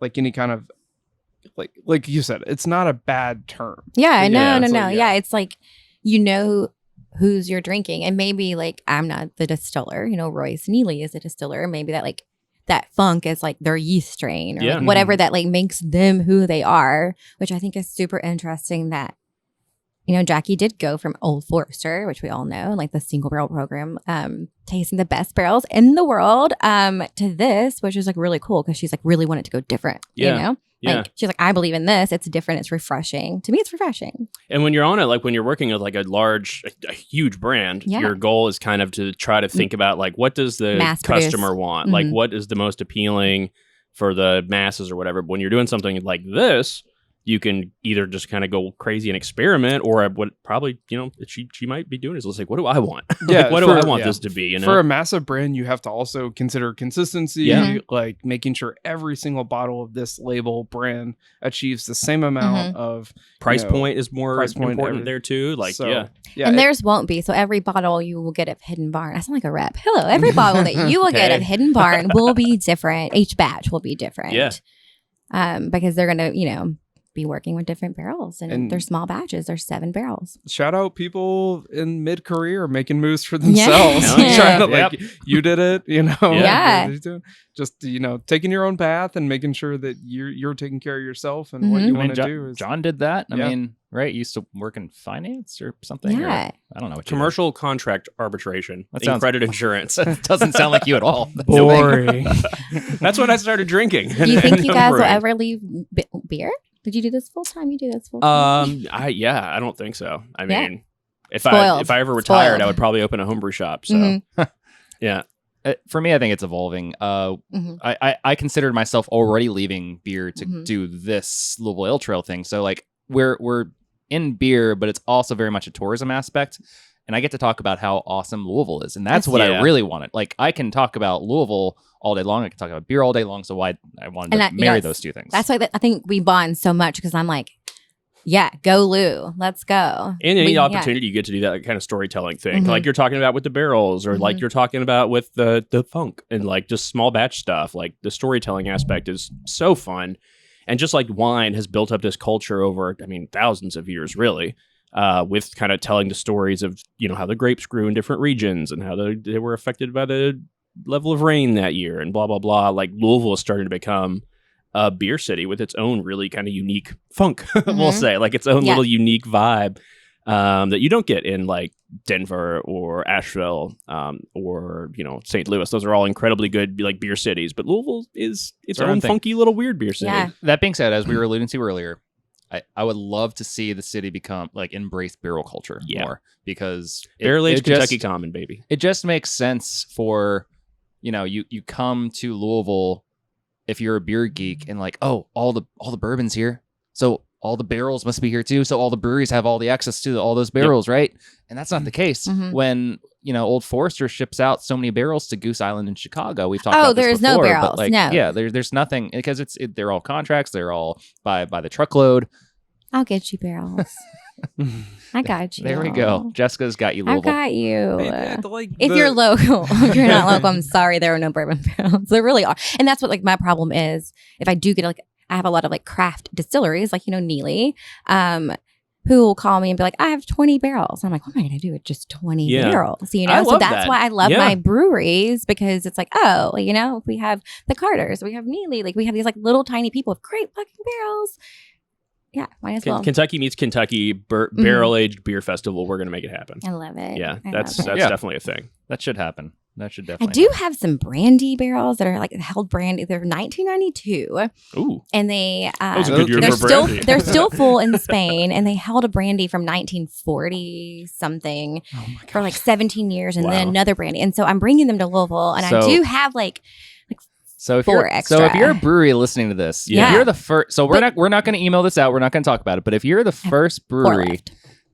like any kind of like you said, it's not a bad term. Yeah, no. like, Yeah, it's like, who's you're drinking. And maybe like, I'm not the distiller, Royce Neely is a distiller. Maybe that like, that funk is like their yeast strain or like whatever that like makes them who they are, which I think is super interesting that, Jackie did go from Old Forester, which we all know, like the single barrel program, tasting the best barrels in the world, to this, which is like really cool because she's like really wanted to go different, Yeah. Like she's like, I believe in this. It's different. It's refreshing. To me, it's refreshing. And when you're on it, like when you're working with like a huge brand, your goal is kind of to try to think about like, what does the customer want? Like, what is the most appealing for the masses or whatever? But when you're doing something like this, you can either just kind of go crazy and experiment, or what probably, she might be doing is like, what do I want? Yeah, like, what do I want this to be? For a massive brand, you have to also consider consistency, like making sure every single bottle of this label brand achieves the same amount of price point is more important there too. Like, yeah. And theirs won't be. So every bottle you will get of Hidden Barn. I sound like a rep. Hello. Every bottle that you will get of Hidden Barn will be different. Each batch will be different. Yeah. Because they're going to, be working with different barrels, and they're small batches. There's 7 barrels. Shout out people in mid-career making moves for themselves. Yeah. Trying to, like, you did it, Yeah. Just taking your own path and making sure that you're taking care of yourself and what you want to do. John did that. I mean, right? You used to work in finance or something. Yeah. I don't know what commercial contract arbitration. That sounds credit insurance. Doesn't sound like you at all. Boring. That's when I started drinking. Do you think you guys will ever leave beer? Did you do this full time? You do this full time? I don't think so. I mean, if I ever retired, I would probably open a homebrew shop. So, yeah. For me, I think it's evolving. I considered myself already leaving beer to do this Louisville Ale Trail thing. So like we're in beer, but it's also very much a tourism aspect. And I get to talk about how awesome Louisville is. And that's what I really wanted. Like, I can talk about Louisville all day long. I can talk about beer all day long. So why I wanted to marry those two things. That's why I think we bond so much, because I'm like, yeah, go Lou. Let's go. And any opportunity you get to do that kind of storytelling thing. Like you're talking about with the barrels, or like you're talking about with the funk and like just small batch stuff. Like the storytelling aspect is so fun. And just like wine has built up this culture over, thousands of years, really. With kind of telling the stories of, how the grapes grew in different regions and how they were affected by the level of rain that year and blah, blah, blah. Like Louisville is starting to become a beer city with its own really kind of unique funk, we'll say, like its own little unique vibe that you don't get in like Denver or Asheville or, St. Louis. Those are all incredibly good like beer cities, but Louisville is its own funky little weird beer city. Yeah. That being said, as we were alluding to earlier, I would love to see the city become like embrace barrel culture more, because barrel-aged Kentucky Common, baby. It just makes sense for, you come to Louisville if you're a beer geek and like, oh, all the bourbon's here, so all the barrels must be here too. So all the breweries have all the access to all those barrels, right? And that's not the case when Old Forester ships out so many barrels to Goose Island in Chicago. We've talked about this before, no barrels. But like, there's nothing, because they're all contracts. They're all by the truckload. I'll get you barrels. I got you. There we go. Jessica's got you, Louisville. I got you. Hey, if you're local, if you're not local, I'm sorry, there are no bourbon barrels. There really are. And that's what like my problem is. If I do get I have a lot of like craft distilleries, like, Neely, who will call me and be like, I have 20 barrels. And I'm like, what am I going to do with just 20 barrels? So that's why I love my breweries, because it's like, if we have the Carters, we have Neely, like we have these like little tiny people with great fucking barrels. Yeah, might as well. Kentucky meets Kentucky barrel-aged beer festival. We're going to make it happen. I love it. Yeah, that's definitely a thing. That should happen. That should definitely I do have some brandy barrels that are like held brandy. They're 1992. Ooh. And they was a good year for brandy. They're still full in Spain, and they held a brandy from 1940 something for like 17 years, and then another brandy. And so I'm bringing them to Louisville, and I do have like So if extra. So if you're a brewery listening to this, if you're the first. So we're not going to email this out. We're not going to talk about it. But if you're the first brewery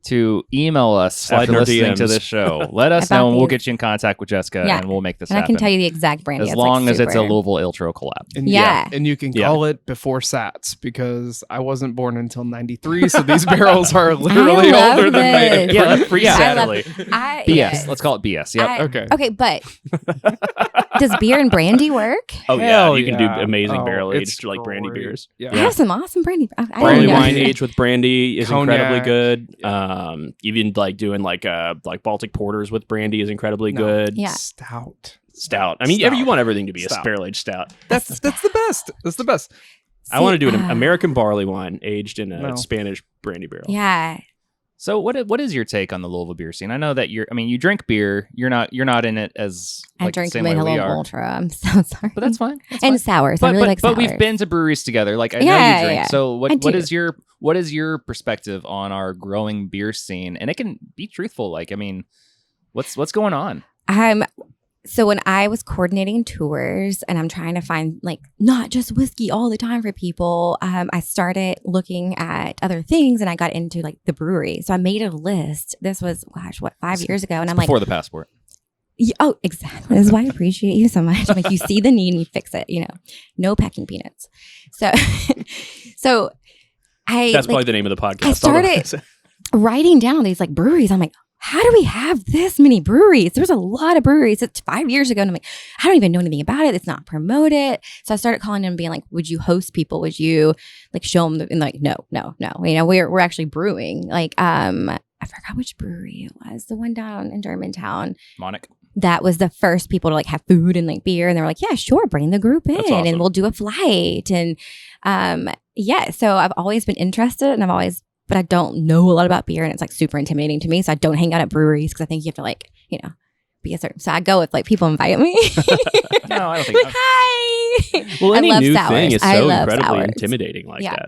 to email us Slide after in our listening to DMs. this show. Let us About know, and we'll these. get you in contact with Jessica, Yeah. and we'll make this And I happen. can tell you the exact brandy. as It's, long like, as it's a super- Louisville Iltro collab. And Yeah. and you can Yeah. call it before Sats because I wasn't born until '93, so these barrels are literally love older than this. me. Yeah, let's free Yeah. I love Saturday. I, BS. yes. Let's call it BS. Yep. I- Okay. Okay, but does beer and brandy work? Oh yeah, Hell you can do yeah. amazing Oh, barrel it's aged like brandy great. beers. Yeah. I have some awesome brandy. I Barley didn't know. wine aged with brandy is incredibly Cognac. good. Even like doing like Baltic porters with brandy is incredibly No. good. Yeah. Stout. I mean, Stout. you want everything to be a Stout. barrel aged stout. That's the best. That's the best. I want to do an See, American barley wine aged in a No. Spanish brandy barrel. Yeah. So what is your take on the Louisville beer scene? I know that you drink beer. You're not in it as I like, drink the same way we Michelob are. Ultra. I'm so sorry. But that's fine. That's and fine. sours. I But, really like sours. we've been to breweries together. Like I know Yeah, you drink. yeah. So I what do. is your perspective on our growing beer scene? And it can be truthful. Like I mean, what's going on? So when I was coordinating tours and I'm trying to find like not just whiskey all the time for people, I started looking at other things and I got into like the brewery. So I made a list. This was 5 years ago, and I'm like, Before the passport. oh, exactly. This is why I appreciate you so much. Like you see the need and you fix it. You know, no packing peanuts. So, so That's probably the name of the podcast. I started writing down these like breweries. I'm like, how do we have this many breweries? There's a lot of breweries. It's 5 years ago. And I'm like, I don't even know anything about it. It's not promoted. So I started calling them and being like, would you host people? Would you like show them? And like, no. You know, we're actually brewing. Like, I forgot which brewery it was. The one down in Germantown. Monic. That was the first people to like have food and like beer. And they were like, yeah, sure. Bring the group in That's awesome. and we'll do a flight. And yeah, so I've always been interested and but I don't know a lot about beer and it's like super intimidating to me. So I don't hang out at breweries because I think you have to like, you know, be a certain. So I go if like people invite me. No, I don't think. Like, hi. Well, any I love new sours. thing is I so love incredibly sours. intimidating like Yeah. that.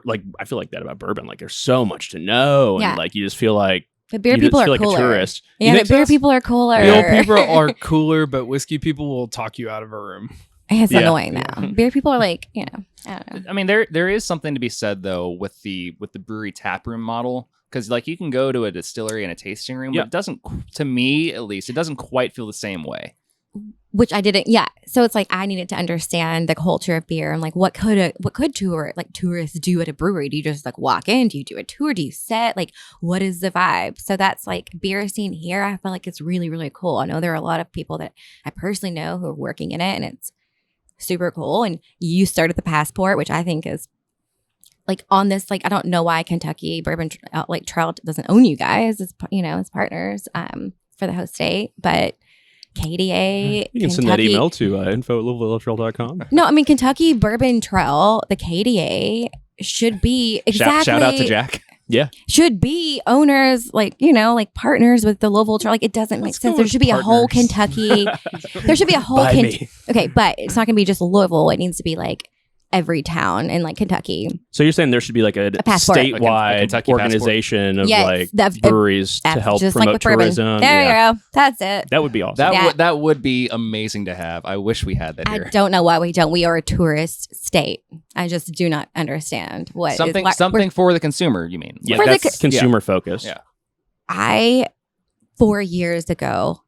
Like I feel like that about bourbon. Like there's so much to know, and Yeah. like you just feel like But beer you people just are feel like cooler. a tourist. You Yeah, think but beer so? people are cooler. Real people are cooler, but whiskey people will talk you out of a room. It's Yeah. annoying now. Beer people are like, you know, I don't know. I mean, there is something to be said though with the brewery taproom model, because like you can go to a distillery and a tasting room, Yeah. but it doesn't, to me at least, it doesn't quite feel the same way. Which I didn't. Yeah. So it's like I needed to understand the culture of beer and like what could tourists do at a brewery? Do you just like walk in? Do you do a tour? Do you set? Like what is the vibe? So that's like beer scene here. I feel like it's really, really cool. I know there are a lot of people that I personally know who are working in it and it's super cool. And you started the passport, which I think is like on this, like, I don't know why Kentucky Bourbon Trail doesn't own you guys as, you know, as partners for the host state, but KDA, You can send that email to info@louisvilletrail.com. No, I mean, Kentucky Bourbon Trail, the KDA should be exactly. Shout out to Jack. Should be owners, like, you know, like partners with the Louisville Trail. Like, it doesn't make Let's sense. go There with should be a whole partners. Kentucky. There should be a whole By me. Okay, but it's not going to be just Louisville. It needs to be like every town in like Kentucky. So you're saying there should be like a passport. statewide A Kentucky organization of Yes, like that's- breweries to That's help just like promote with bourbon. tourism. There Yeah. you go. That's it. That would be awesome. That Yeah. that would be amazing to have. I wish we had that I here. don't know why we don't. We are a tourist state. I just do not understand what is Something we're- something for the consumer. You mean? yeah, for the that's consumer focused. Yeah. 4 years ago,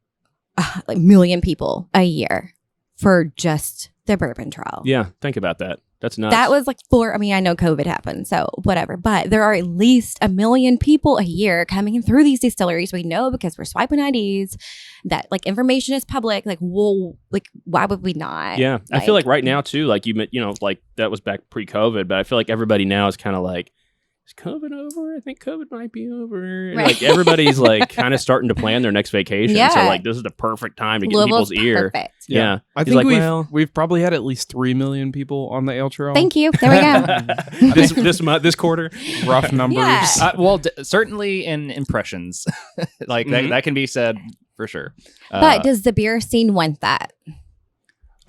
like million people a year for just the Bourbon Trail. Yeah, think about that. That's nuts. That was like I mean, I know COVID happened, so whatever, but there are at least 1 million people a year coming through these distilleries. We know because we're swiping IDs that like information is public. Like, well, like why would we not? Yeah, I feel like right now too, like you know, like that was back pre-COVID, but I feel like everybody now is kind of like, is COVID over? I think COVID might be over. And, Right. like everybody's like kind of starting to plan their next vacation. So Yeah. like this is the perfect time to get Louisville's people's ear. perfect. Yeah. I He's think like, we've probably had at least 3 million people on the Ale Trail. Thank you. There we go. this quarter. Rough numbers. Yeah. Well, certainly in impressions, like that can be said for sure. But does the beer scene want that?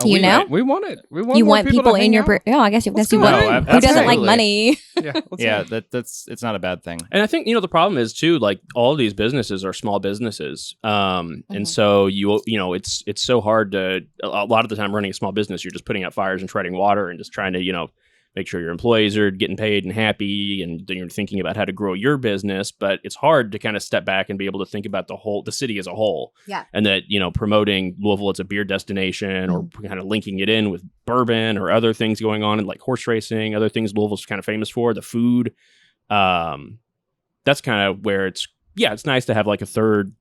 Oh, You we know? want- we want it. We want You more want people to in hang your out. I guess you Let's you go. want. No, Who doesn't like absolutely. money? Yeah, let's yeah, go. that's it's not a bad thing. And I think, you know, the problem is too, like all of these businesses are small businesses. And so you know, it's so hard to, a lot of the time running a small business, you're just putting out fires and treading water and just trying to, you know, make sure your employees are getting paid and happy, and then you're thinking about how to grow your business. But it's hard to kind of step back and be able to think about the city as a whole. Yeah. And that, promoting Louisville as a beer destination, or kind of linking it in with bourbon or other things going on, and like horse racing, other things Louisville's kind of famous for, the food. That's kind of where it's nice to have like a third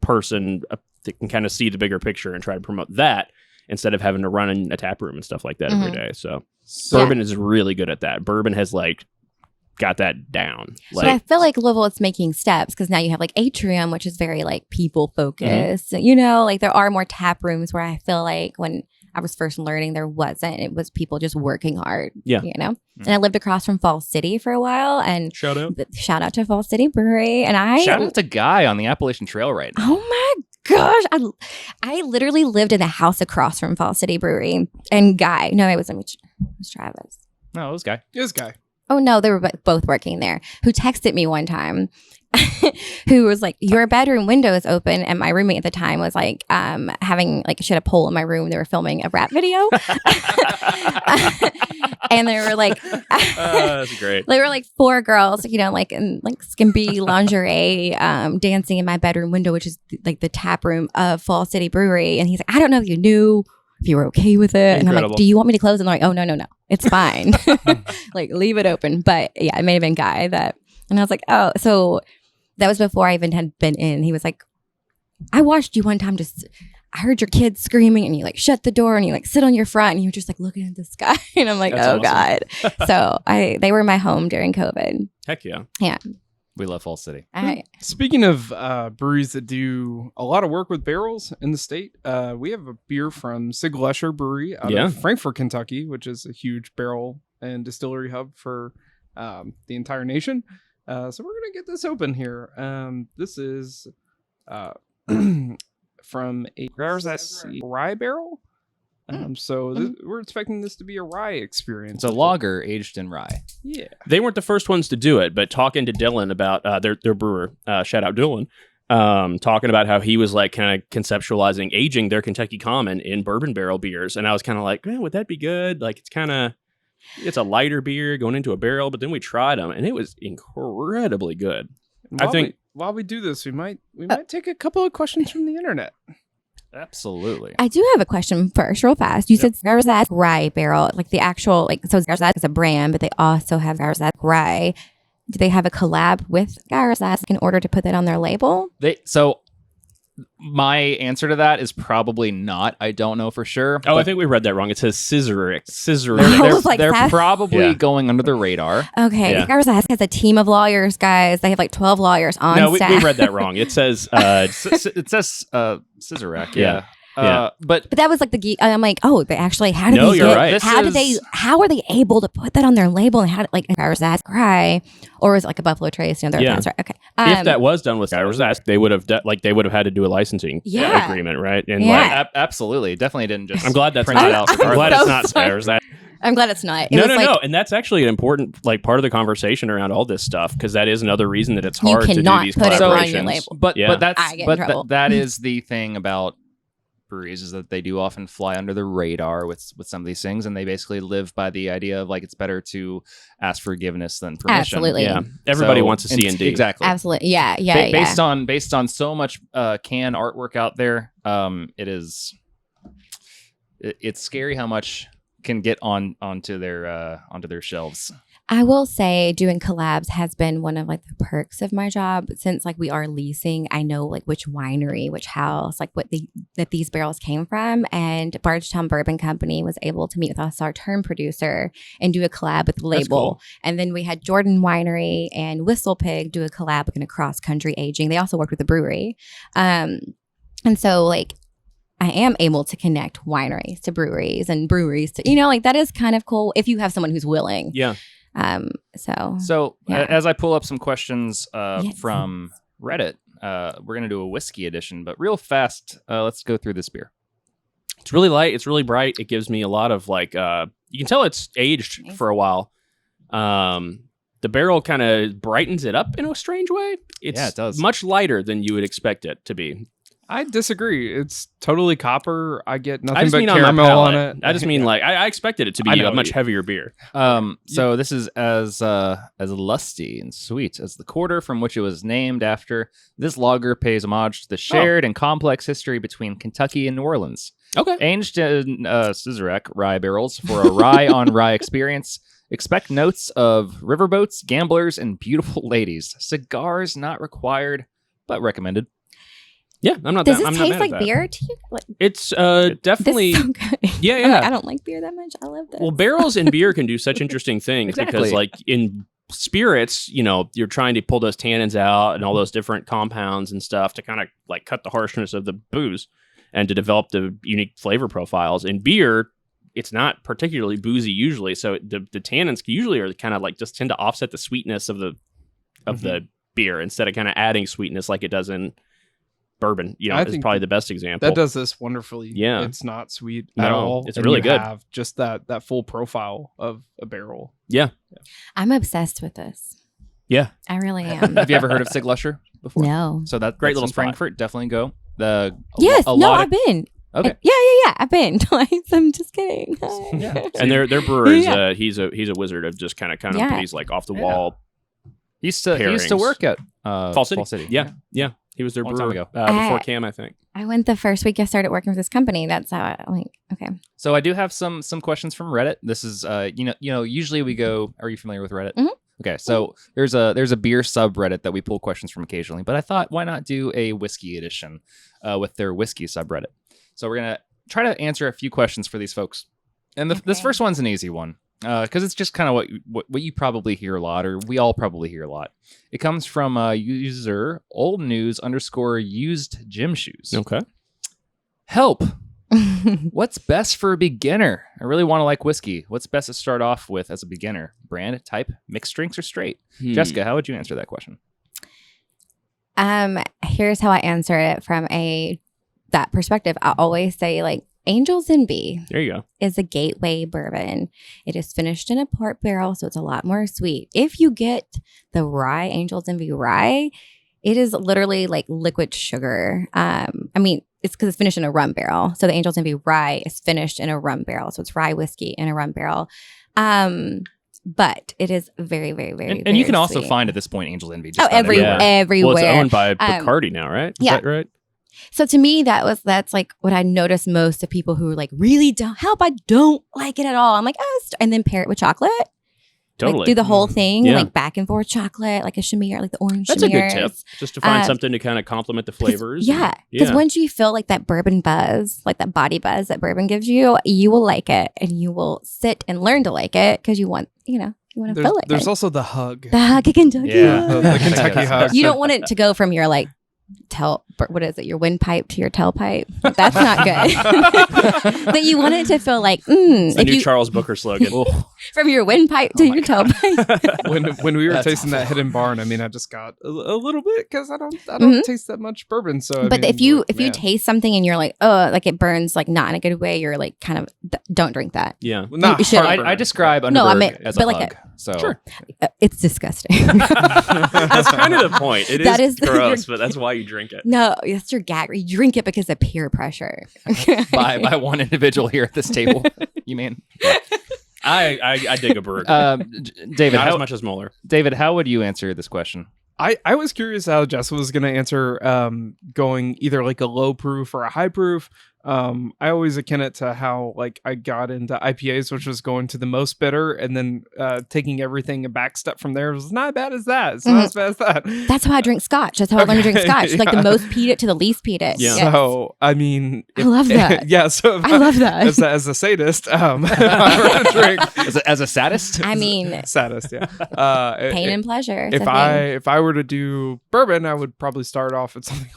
person that can kind of see the bigger picture and try to promote that, instead of having to run in a tap room and stuff like that every day. So Bourbon is really good at that. Bourbon has like got that down. But I feel like Louisville is making steps, because now you have like Atrium, which is very like people focused. Like there are more tap rooms, where I feel like when I was first learning, there wasn't. It was people just working hard. Yeah. And I lived across from Fall City for a while, and shout out to Fall City Brewery. And shout out to Guy on the Appalachian Trail right now. Oh my gosh, I literally lived in the house across from Fall City Brewery, and Guy. No, it was Travis. No, it was Guy. It was Guy. Oh no, they were both working there. Who texted me one time, who was like, "Your bedroom window is open," and my roommate at the time was like, having like she had a pole in my room. They were filming a rap video, and they were like, "That's great." They were like 4 girls, like in like skimpy lingerie, dancing in my bedroom window, which is like the tap room of Fall City Brewery. And he's like, "I don't know if you knew, if you were okay with it." Incredible. And I'm like, "Do you want me to close?" And they're like, "Oh no, it's fine." Like, leave it open. But yeah, it may have been Guy that, and I was like, "Oh," so that was before I even had been in. He was like, "I watched you one time, I heard your kids screaming, and you like shut the door and you like sit on your front, and you were just like looking at the sky." And I'm like, "Oh God." So they were my home during COVID. Heck yeah. Yeah. We love Fall City. Speaking of breweries that do a lot of work with barrels in the state, we have a beer from Luscher Brewery out of Frankfort, Kentucky, which is a huge barrel and distillery hub for the entire nation. So we're going to get this open here. This is from a rye barrel. We're expecting this to be a rye experience. It's a lager aged in rye. Yeah. They weren't the first ones to do it, but talking to Dylan about their brewer, shout out Dylan, talking about how he was like kind of conceptualizing aging their Kentucky Common in bourbon barrel beers. And I was kind of like, would that be good? Like, it's a lighter beer going into a barrel, but then we tried them and it was incredibly good. While we do this, we might take a couple of questions from the internet. Absolutely. I do have a question first, real fast. You said Garzak Rye Barrel, like the actual, so Garzak is a brand, but they also have Garzak Rye. Do they have a collab with Garzak in order to put that on their label? My answer to that is probably not. I don't know for sure. Oh, I think we read that wrong. It says Scissoric. They're probably going under the radar. Okay. Yeah. Garzak has a team of lawyers, guys. They have like 12 lawyers on staff. We read that wrong. It says Scissoric. Yeah. But that was like I'm like, they actually, how are they able to put that on their label, and how did like Garzak Rye, or was it like a Buffalo Trace, their accounts, right? Okay. If that was done with Garzak, they would have had to do a licensing agreement, right? And absolutely, definitely didn't just. I'm glad that's print not it out. I'm glad it's not Garzak. I'm glad it's not. No. And that's actually an important part of the conversation around all this stuff, because that is another reason that it's hard to do these put it collaborations. on your label. But that's that is the thing about breweries, is that they do often fly under the radar with some of these things, and they basically live by the idea of like it's better to ask forgiveness than permission. Absolutely. Yeah. Everybody wants a C&D. Exactly. Absolutely. Yeah. Based on so much can artwork out there, it's scary how much can get onto their shelves. I will say doing collabs has been one of like the perks of my job, since like we are leasing. I know like which winery, which house, like that these barrels came from, and Bardstown Bourbon Company was able to meet with us, our term producer, and do a collab with the label. Cool. And then we had Jordan Winery and Whistle Pig do a collab with a cross country aging. They also worked with the brewery, and so like I am able to connect wineries to breweries and breweries to like that is kind of cool if you have someone who's willing. Yeah. As I pull up some questions from Reddit, we're gonna do a whiskey edition, but real fast, let's go through this beer. It's really light. It's really bright. It gives me a lot of like, you can tell it's aged for a while. The barrel kind of brightens it up in a strange way. It does. Much lighter than you would expect it to be. I disagree. It's totally copper. I get I nothing just but mean on my caramel on palate. it. I just mean Yeah. like I expected it to I be know. a much heavier beer. So this is as lusty and sweet as the quarter from which it was named after. This lager pays homage to the shared and complex history between Kentucky and New Orleans. Okay. Aged in Sazerac rye barrels for a rye on rye experience. Expect notes of riverboats, gamblers, and beautiful ladies. Cigars not required, but recommended. Yeah, I'm not. Does I'm this not taste mad like at that. beer to you? Like, It's this definitely. is so good. Yeah, I'm yeah. like, I don't like beer that much. I love this. Well, barrels and beer can do such interesting things Exactly. because, like, in spirits, you're trying to pull those tannins out and all those different compounds and stuff to kind of like cut the harshness of the booze and to develop the unique flavor profiles. In beer, it's not particularly boozy usually, so the tannins usually are kind of like just tend to offset the sweetness of the beer instead of kind of adding sweetness like it does in bourbon. I Is think probably the best example. That does this wonderfully. Yeah. It's not sweet No, at all. it's and really you good. Have just that full profile of a barrel. Yeah. I'm obsessed with this. Yeah. I really am. Have you ever heard of Sig Luscher before? No. So Great that's little in spot. Frankfurt. Definitely go. Yes. a No, lot I've been. Okay. Yeah. I've been. Like, I'm just kidding. Yeah. And their brewer is Yeah. he's a wizard of just kind of Yeah. put these like off the wall. He used to Pairings. work at Fall City. Yeah. He was their Long time brewer ago. before Cam, I think. I went the first week I started working with this company. That's how I like. Okay. So I do have some questions from Reddit. This is usually we go. Are you familiar with Reddit? Mhm. Okay, so there's a beer subreddit that we pull questions from occasionally, but I thought why not do a whiskey edition with their whiskey subreddit. So we're gonna try to answer a few questions for these folks, and this Okay. first one's an easy one because it's just kind of what you probably hear a lot, or we all probably hear a lot. It comes from user old news _used gym shoes. Okay. Help. What's best for a beginner? I really want to like whiskey. What's best to start off with as a beginner? Brand, type, mixed drinks, or straight? Jessica, how would you answer that question? Here's how I answer it from that perspective. I always say like Angel's Envy There you go. is a gateway bourbon. It is finished in a port barrel, so it's a lot more sweet. If you get the rye, Angel's Envy rye, it is literally like liquid sugar. It's because it's finished in a rum barrel. So the Angel's Envy rye is finished in a rum barrel. So it's rye whiskey in a rum barrel. But it is very, very, very, And you can very also sweet. find at this point Angel's Envy. Just about everywhere. Well, it's owned by Um, Bacardi now, right? Is yeah. that right? So to me, that's like what I notice most of people who like really don't help. I don't like it at all. I'm like, and then pair it with chocolate. Totally. Like do the whole thing, Yeah. like back and forth chocolate, like a shamir, like the orange That's a good shamirs. tip. Just to find Uh, something to kind of complement the flavors. Yeah, because once you feel like that bourbon buzz, like that body buzz that bourbon gives you, you will like it, and you will sit and learn to like it because you want to feel it. There's also the hug. the hug of Kentucky. Yeah. The Kentucky hug. You don't want it to go from your like what is it, your windpipe to your tailpipe. That's not good. But you want it to feel like It's the if new you Charles Booker slogan. from your windpipe to your tailpipe. when we were That's tasting that awful. hidden barn, I mean, I just got a little bit because I don't taste that much bourbon. So, I But mean, if you man. taste something and you're like, oh, like it burns, like not in a good way, you're like kind of don't drink that. Yeah. Well, not you should- heartburn. I describe Underberg No, I meant- as but a like hug. So Sure. It's disgusting. That's kind of the point. It That is is- gross, but that's why you drink it. No, that's your gag. You drink it because of peer pressure. by one individual here at this table, you mean? I dig a burger. David, Not as how, much as Moeller. David, how would you answer this question? I was curious how Jess was going to answer going either like a low proof or a high proof. I always akin it to how like I got into IPAs, which was going to the most bitter and then taking everything a back step from there. It was not as bad as that. It's not as bad as that. That's how I drink scotch. That's how I learned to drink Okay, scotch. Like yeah. the most peated to the least peated. Yeah. Yes. So I mean, I love that. Yeah. So if I love that. as a sadist, if I were to drink As a sadist? I mean, sadist, yeah. pain and pleasure. is If a thing. if I were to do bourbon, I would probably start off at something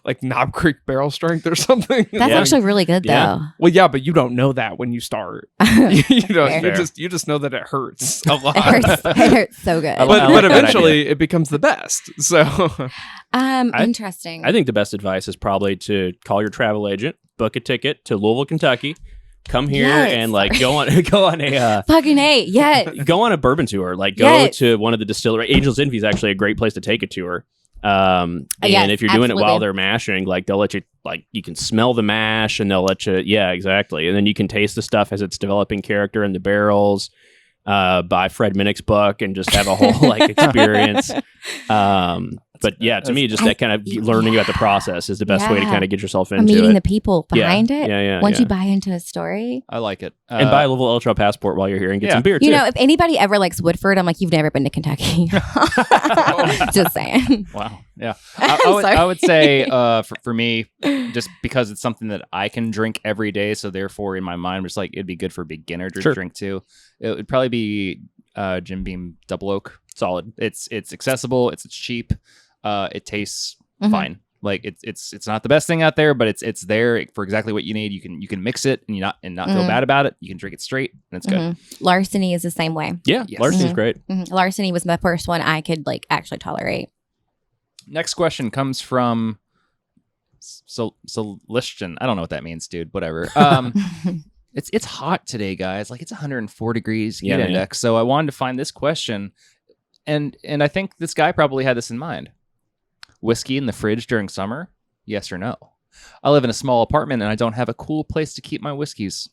like Knob Creek barrel strength or something. That's Yeah. actually really good Yeah. though. Well, yeah, but you don't know that when you start. Fair. You just know that it hurts a lot. It hurts. It hurts so good. I like But that eventually it becomes the best. So Interesting. I think the best advice is probably to call your travel agent, book a ticket to Louisville, Kentucky, come here Yes. and like go on a Fucking A. Yes. go on a bourbon tour. Like go Yes. to one of the distillery. Angel's Envy is actually a great place to take a tour. And Yes, if you're doing it while absolutely. they're mashing, like they'll let you, like you can smell the mash and they'll let you, yeah, exactly. And then you can taste the stuff as it's developing character in the barrels. Buy Fred Minnick's book and just have a whole like experience. But yeah, to me, just that kind of learning about the process is the best way to kind of get yourself into meeting it. the people behind it. Yeah. Once you buy into a story. I like it. And buy a Louisville Ultra passport while you're here and get some beer too. You know, if anybody ever likes Woodford, I'm like, you've never been to Kentucky. Just saying. Wow. Yeah. Sorry. I would say for me, just because it's something that I can drink every day, so therefore in my mind, it's like it'd be good for a beginner to drink too. It would probably be Jim Beam Double Oak. Solid. It's accessible. It's cheap. It tastes fine. Like it's not the best thing out there, but it's there for exactly what you need. You can mix it and not feel bad about it. You can drink it straight and it's good. Larceny is the same way. Yeah, Yes. Larceny's great. Larceny was the first one I could like actually tolerate. Next question comes from Celestian. I don't know what that means, dude. Whatever. It's hot today, guys. Like it's 104 degrees heat index. So I wanted to find this question, and I think this guy probably had this in mind. Whiskey in the fridge during summer? Yes or no? I live in a small apartment and I don't have a cool place to keep my whiskeys.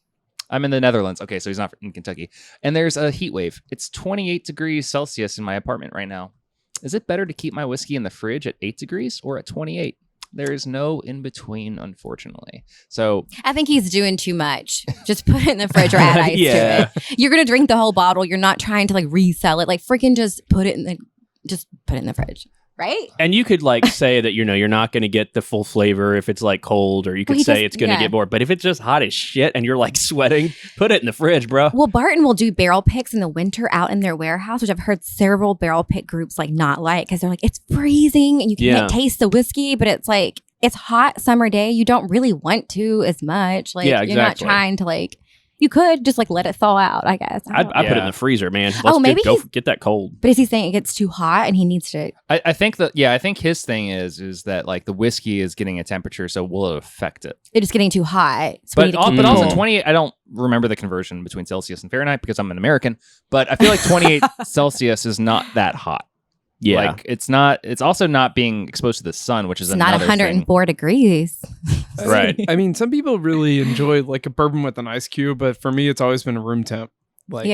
I'm in the Netherlands. Okay, so he's not in Kentucky. And there's a heat wave. It's 28 degrees Celsius in my apartment right now. Is it better to keep my whiskey in the fridge at 8 degrees or at 28? There is no in between, unfortunately. So I think he's doing too much. Just put it in the fridge or add ice to it. You're gonna drink the whole bottle. You're not trying to like resell it. Like freaking just put it in the fridge. Right? And you could like say that, you're not going to get the full flavor if it's like cold, or you could say it's going to get more. But if it's just hot as shit and you're like sweating, put it in the fridge, bro. Well, Barton will do barrel picks in the winter out in their warehouse, which I've heard several barrel pick groups like not like because they're like, it's freezing and you can't taste the whiskey, but it's like, it's hot summer day. You don't really want to as much. Like, you're not trying to like, you could just like let it thaw out, I guess. I'd put it in the freezer, man. Let's get that cold. But is he saying it gets too hot and he needs to? I think his thing is that like the whiskey is getting a temperature, so will it affect it? It's getting too hot. So but also 28. I don't remember the conversion between Celsius and Fahrenheit because I'm an American. But I feel like 28 Celsius is not that hot. Yeah, like it's not. It's also not being exposed to the sun, which is not 104 degrees. Right. I mean, some people really enjoy like a bourbon with an ice cube, but for me, it's always been a room temp. Like,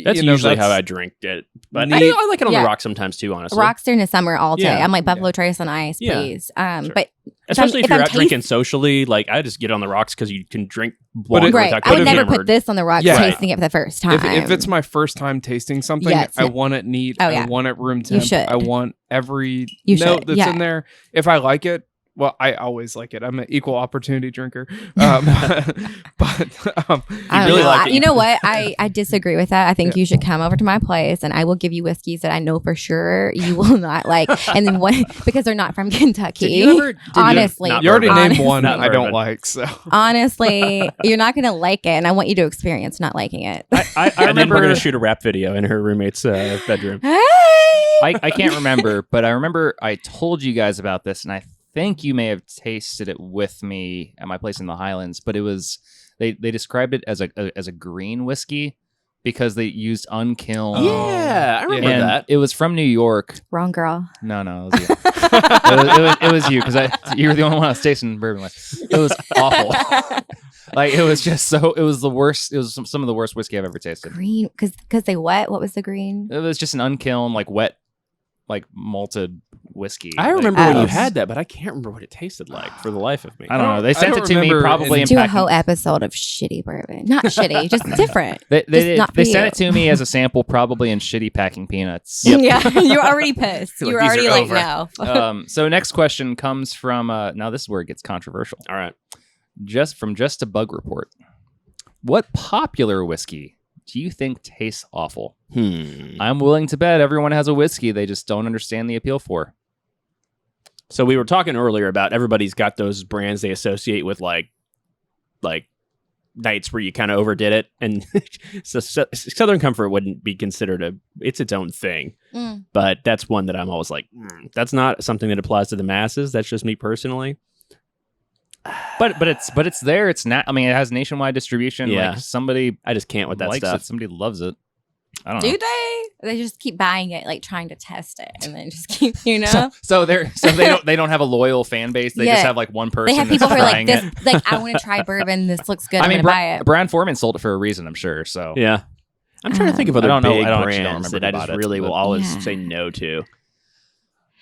that's usually how I drink it. But I like it on the rocks sometimes too, honestly. Rocks during the summer all day. I'm like Buffalo Trace on ice, please. But especially if you're out drinking socially, like I just get on the rocks because you can drink water. Right. I would never put this on the rocks tasting it for the first time. If it's my first time tasting something, I want it neat. I want it room temp. You should. I want every note that's in there. If I like it, well, I always like it. I'm an equal opportunity drinker. But I really like it. You know what? I disagree with that. I think you should come over to my place and I will give you whiskeys that I know for sure you will not like. And then because they're not from Kentucky. Honestly. You already named one I don't like. So honestly, you're not going to like it. And I want you to experience not liking it. I and then we're going to shoot a rap video in her roommate's bedroom. Hey! I can't remember, but I remember I told you guys about this and I think you may have tasted it with me at my place in the Highlands, but it was they described it as a green whiskey because they used unkiln. Yeah, I remember that. It was from New York. Wrong girl. No, it was you. it was you because you were the only one I was tasting bourbon with. It was awful. Like it was just it was the worst. It was some of the worst whiskey I've ever tasted. Green because they what? What was the green? It was just an unkiln, like wet, like malted whiskey. I remember when you had that, but I can't remember what it tasted like for the life of me. I don't know. They sent it to me probably in do a whole episode of shitty bourbon. Not shitty, just different. They sent it to me as a sample probably in shitty packing peanuts. Yep. Yeah, you're already pissed. You're already like, no. So next question comes from, now this is where it gets controversial. All right. Just a bug report. What popular whiskey do you think tastes awful? I'm willing to bet everyone has a whiskey they just don't understand the appeal for. So we were talking earlier about everybody's got those brands they associate with like nights where you kind of overdid it, and so Southern Comfort wouldn't be considered it's its own thing. But that's one that I'm always like, that's not something that applies to the masses. That's just me personally. But it's there. It's not. I mean, it has nationwide distribution. Yeah. Like somebody, I just can't with that likes stuff. Somebody loves it. I don't Do know. they? They just keep buying it, like trying to test it, and then just keep, you know. So they don't have a loyal fan base. They just have like one person. They have people who that's are like trying this. it. Like, I want to try bourbon. This looks good. I I'm mean, gonna buy it. Brian Foreman sold it for a reason, I'm sure. So Yeah. I'm trying to think of other I don't know- big I don't actually brands remember that I about just it, really but- will always Yeah. say no to.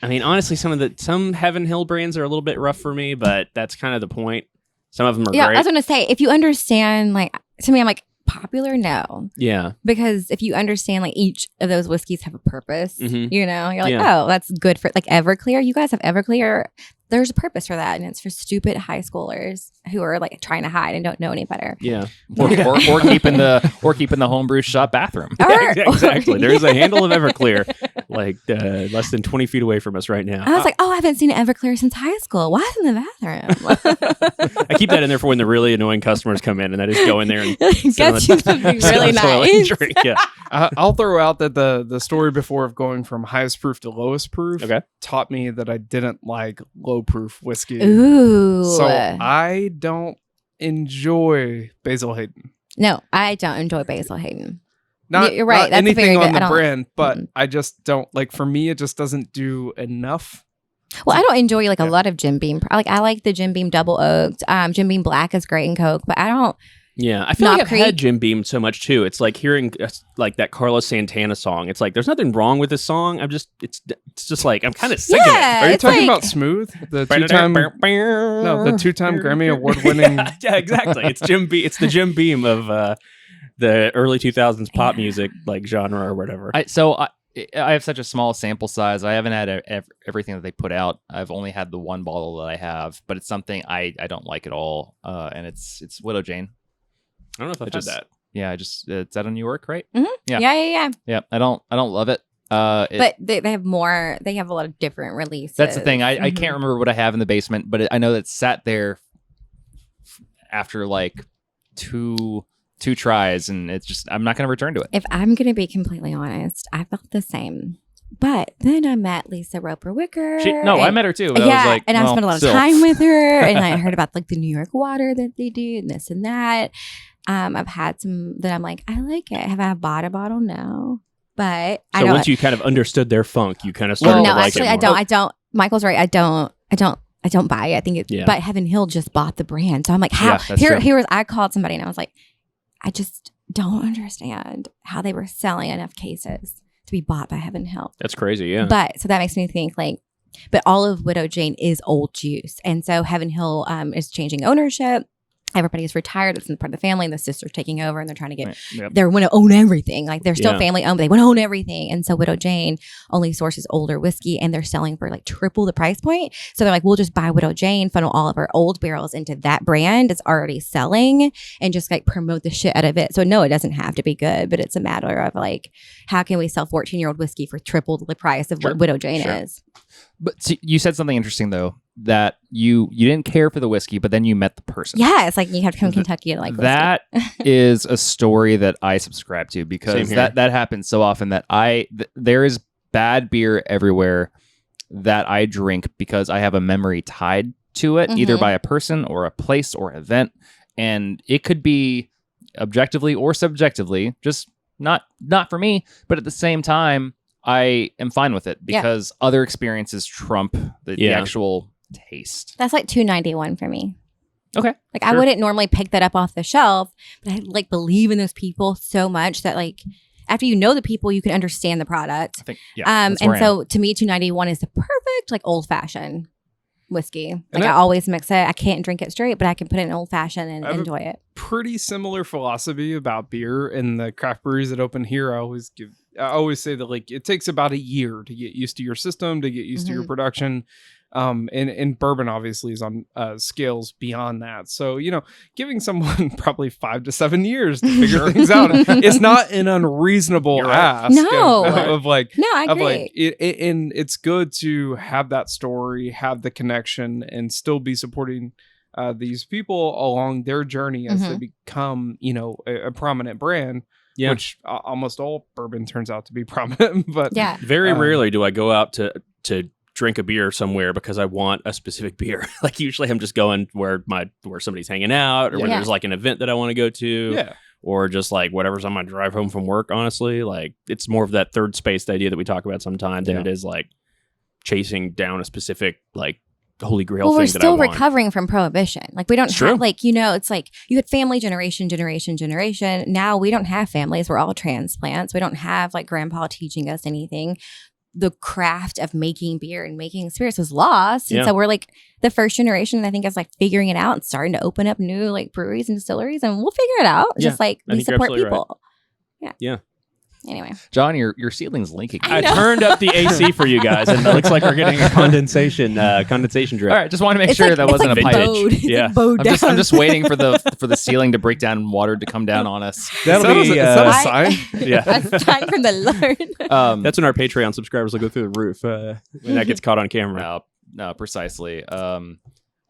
I mean, honestly, some Heaven Hill brands are a little bit rough for me, but that's kind of the point. Some of them are Yeah, great. I was gonna say, if you understand, like, to me, I'm like, popular, no, Yeah. because if you understand, like, each of those whiskeys have a purpose, Mhm. you know, you're like, Yeah. oh, that's good for, like, Everclear. You guys have Everclear. There's a purpose for that, and it's for stupid high schoolers who are like trying to hide and don't know any better. Yeah. or keeping the homebrew shop bathroom. Or- Exactly. There's a handle of Everclear, like less than 20 feet away from us right now. I was like, oh, I haven't seen Everclear since high school. Why is it in the bathroom? I keep that in there for when the really annoying customers come in, and I just go in there and sit on Gets you the- something sit on really the toilet and nice. drink. Yeah. I'll throw out that the story before of going from highest proof to lowest proof Okay. taught me that I didn't like low proof whiskey. Ooh. So I don't enjoy Basil Hayden. No, I don't enjoy Basil Hayden. Not, You're right. not That's a very anything good- on I the don't- brand, but Mm-mm. I just don't like. For me, it just doesn't do enough. Well, I don't enjoy like a Yeah. lot of Jim Beam. I like the Jim Beam double oaked. Jim Beam black is great in Coke, but I don't. Yeah, I feel Knob like I've Creek. had Jim Beam so much too. It's like hearing like that Carlos Santana song. It's like there's nothing wrong with this song. It's just like I'm kind of sick Yeah, Are you it's talking like- about Smooth, the two-time Grammy award-winning? Yeah, exactly. It's Jim Beam. It's the Jim Beam of the early 2000s pop Yeah. music like genre or whatever. I have such a small sample size. I haven't had everything that they put out. I've only had the one bottle that I have, but it's something I don't like at all. And it's Widow Jane. I don't know if I've It just- had that. Yeah, it's out of New York, right? Mhm. Yeah. Yeah. Yeah, I don't love it. But they have more. They have a lot of different releases. That's the thing. I Mhm. can't remember what I have in the basement, but I know that sat there after like two tries, and it's just I'm not going to return to it. If I'm going to be completely honest, I felt the same. But then I met Lisa Roper Wicker. I met her too. But Yeah, I was like, and I well, spent a lot still. of time with her, and I heard about like the New York water that they do, and this and that. I've had some that I'm like, I like it. Have I bought a bottle? No, but I So don't. once you kind of understood their funk, you kind of Well, started no, to like actually, it more. I don't. Michael's right. I don't buy it. I think it's. Yeah. But Heaven Hill just bought the brand, so I'm like, how? Yeah, that's true. Here was I called somebody, and I was like, I just don't understand how they were selling enough cases to be bought by Heaven Hill. That's crazy. Yeah. But so that makes me think like, but all of Widow Jane is old juice, and so Heaven Hill is changing ownership. Everybody's retired. It's in part of the family. And the sister's taking over, and they're trying to get. Right, yep. They want to own everything. Like they're still Yeah. family owned, but they want to own everything. And so Widow Jane only sources older whiskey, and they're selling for like triple the price point. So they're like, we'll just buy Widow Jane, funnel all of our old barrels into that brand it's already selling, and just like promote the shit out of it. So no, it doesn't have to be good, but it's a matter of like, how can we sell 14-year-old whiskey for triple the price of Sure, what Widow Jane sure. is? But see, you said something interesting though, that you didn't care for the whiskey, but then you met the person. Yeah, it's like you have to come to Kentucky to like whiskey. That is a story that I subscribe to Same because here. that happens so often that there is bad beer everywhere that I drink because I have a memory tied to it, either Mhm. by a person or a place or an event, and it could be objectively or subjectively just not for me, but at the same time I am fine with it Yeah. because other experiences trump the Yeah. actual taste. That's like $2.91 for me. Okay. Like I Sure. wouldn't normally pick that up off the shelf, but I like believe in those people so much that like after you know the people, you can understand the product. I think that's And where I am. so to me, $2.91 is the perfect like old fashioned whiskey. Like And I I- always mix it. I can't drink it straight, but I can put it in old fashioned and I have a- enjoy it. Pretty similar philosophy about beer and the craft breweries that open here. I always say that like it takes about a year to get used to your system, to get used to your Mhm. production. And bourbon obviously is on scales beyond that. So, giving someone probably 5 to 7 years to figure things out, it's not an unreasonable You're right. ask No. of like, No, I of agree. like and it's good to have that story, have the connection, and still be supporting these people along their journey as they become, a prominent brand. Yeah. Which almost all bourbon turns out to be prominent. But Yeah. Very Um, rarely do I go out to drink a beer somewhere because I want a specific beer. Like usually I'm just going where somebody's hanging out or where Yeah. there's like an event that I want to go to. yeah, or just like whatever's on my drive home from work. Honestly, like it's more of that third spaced idea that we talk about sometimes than it is like chasing down a specific like holy grail well, thing we're that I still want. recovering from prohibition. Like we don't True. have like, you know, it's like you had family generation. Now we don't have families. We're all transplants. We don't have like grandpa teaching us anything. The craft of making beer and making spirits was lost. And so we're like the first generation, I think, is like figuring it out and starting to open up new like breweries and distilleries, and we'll figure it out. Yeah, Just like I we think you're support absolutely people. right. Yeah. Yeah. Anyway. John, your ceiling's linking. I turned up the AC for you guys, and it looks like we're getting a condensation drip. All right, just want to make It's sure like- that it's wasn't like a pipe. bowed. It's Yeah. like bowed I'm down. just waiting for the ceiling to break down and water to come down on us. That'll be, is that a sign? Yeah. A sign from the Lord. That's when our Patreon subscribers will go through the roof when that gets caught on camera. No, precisely. All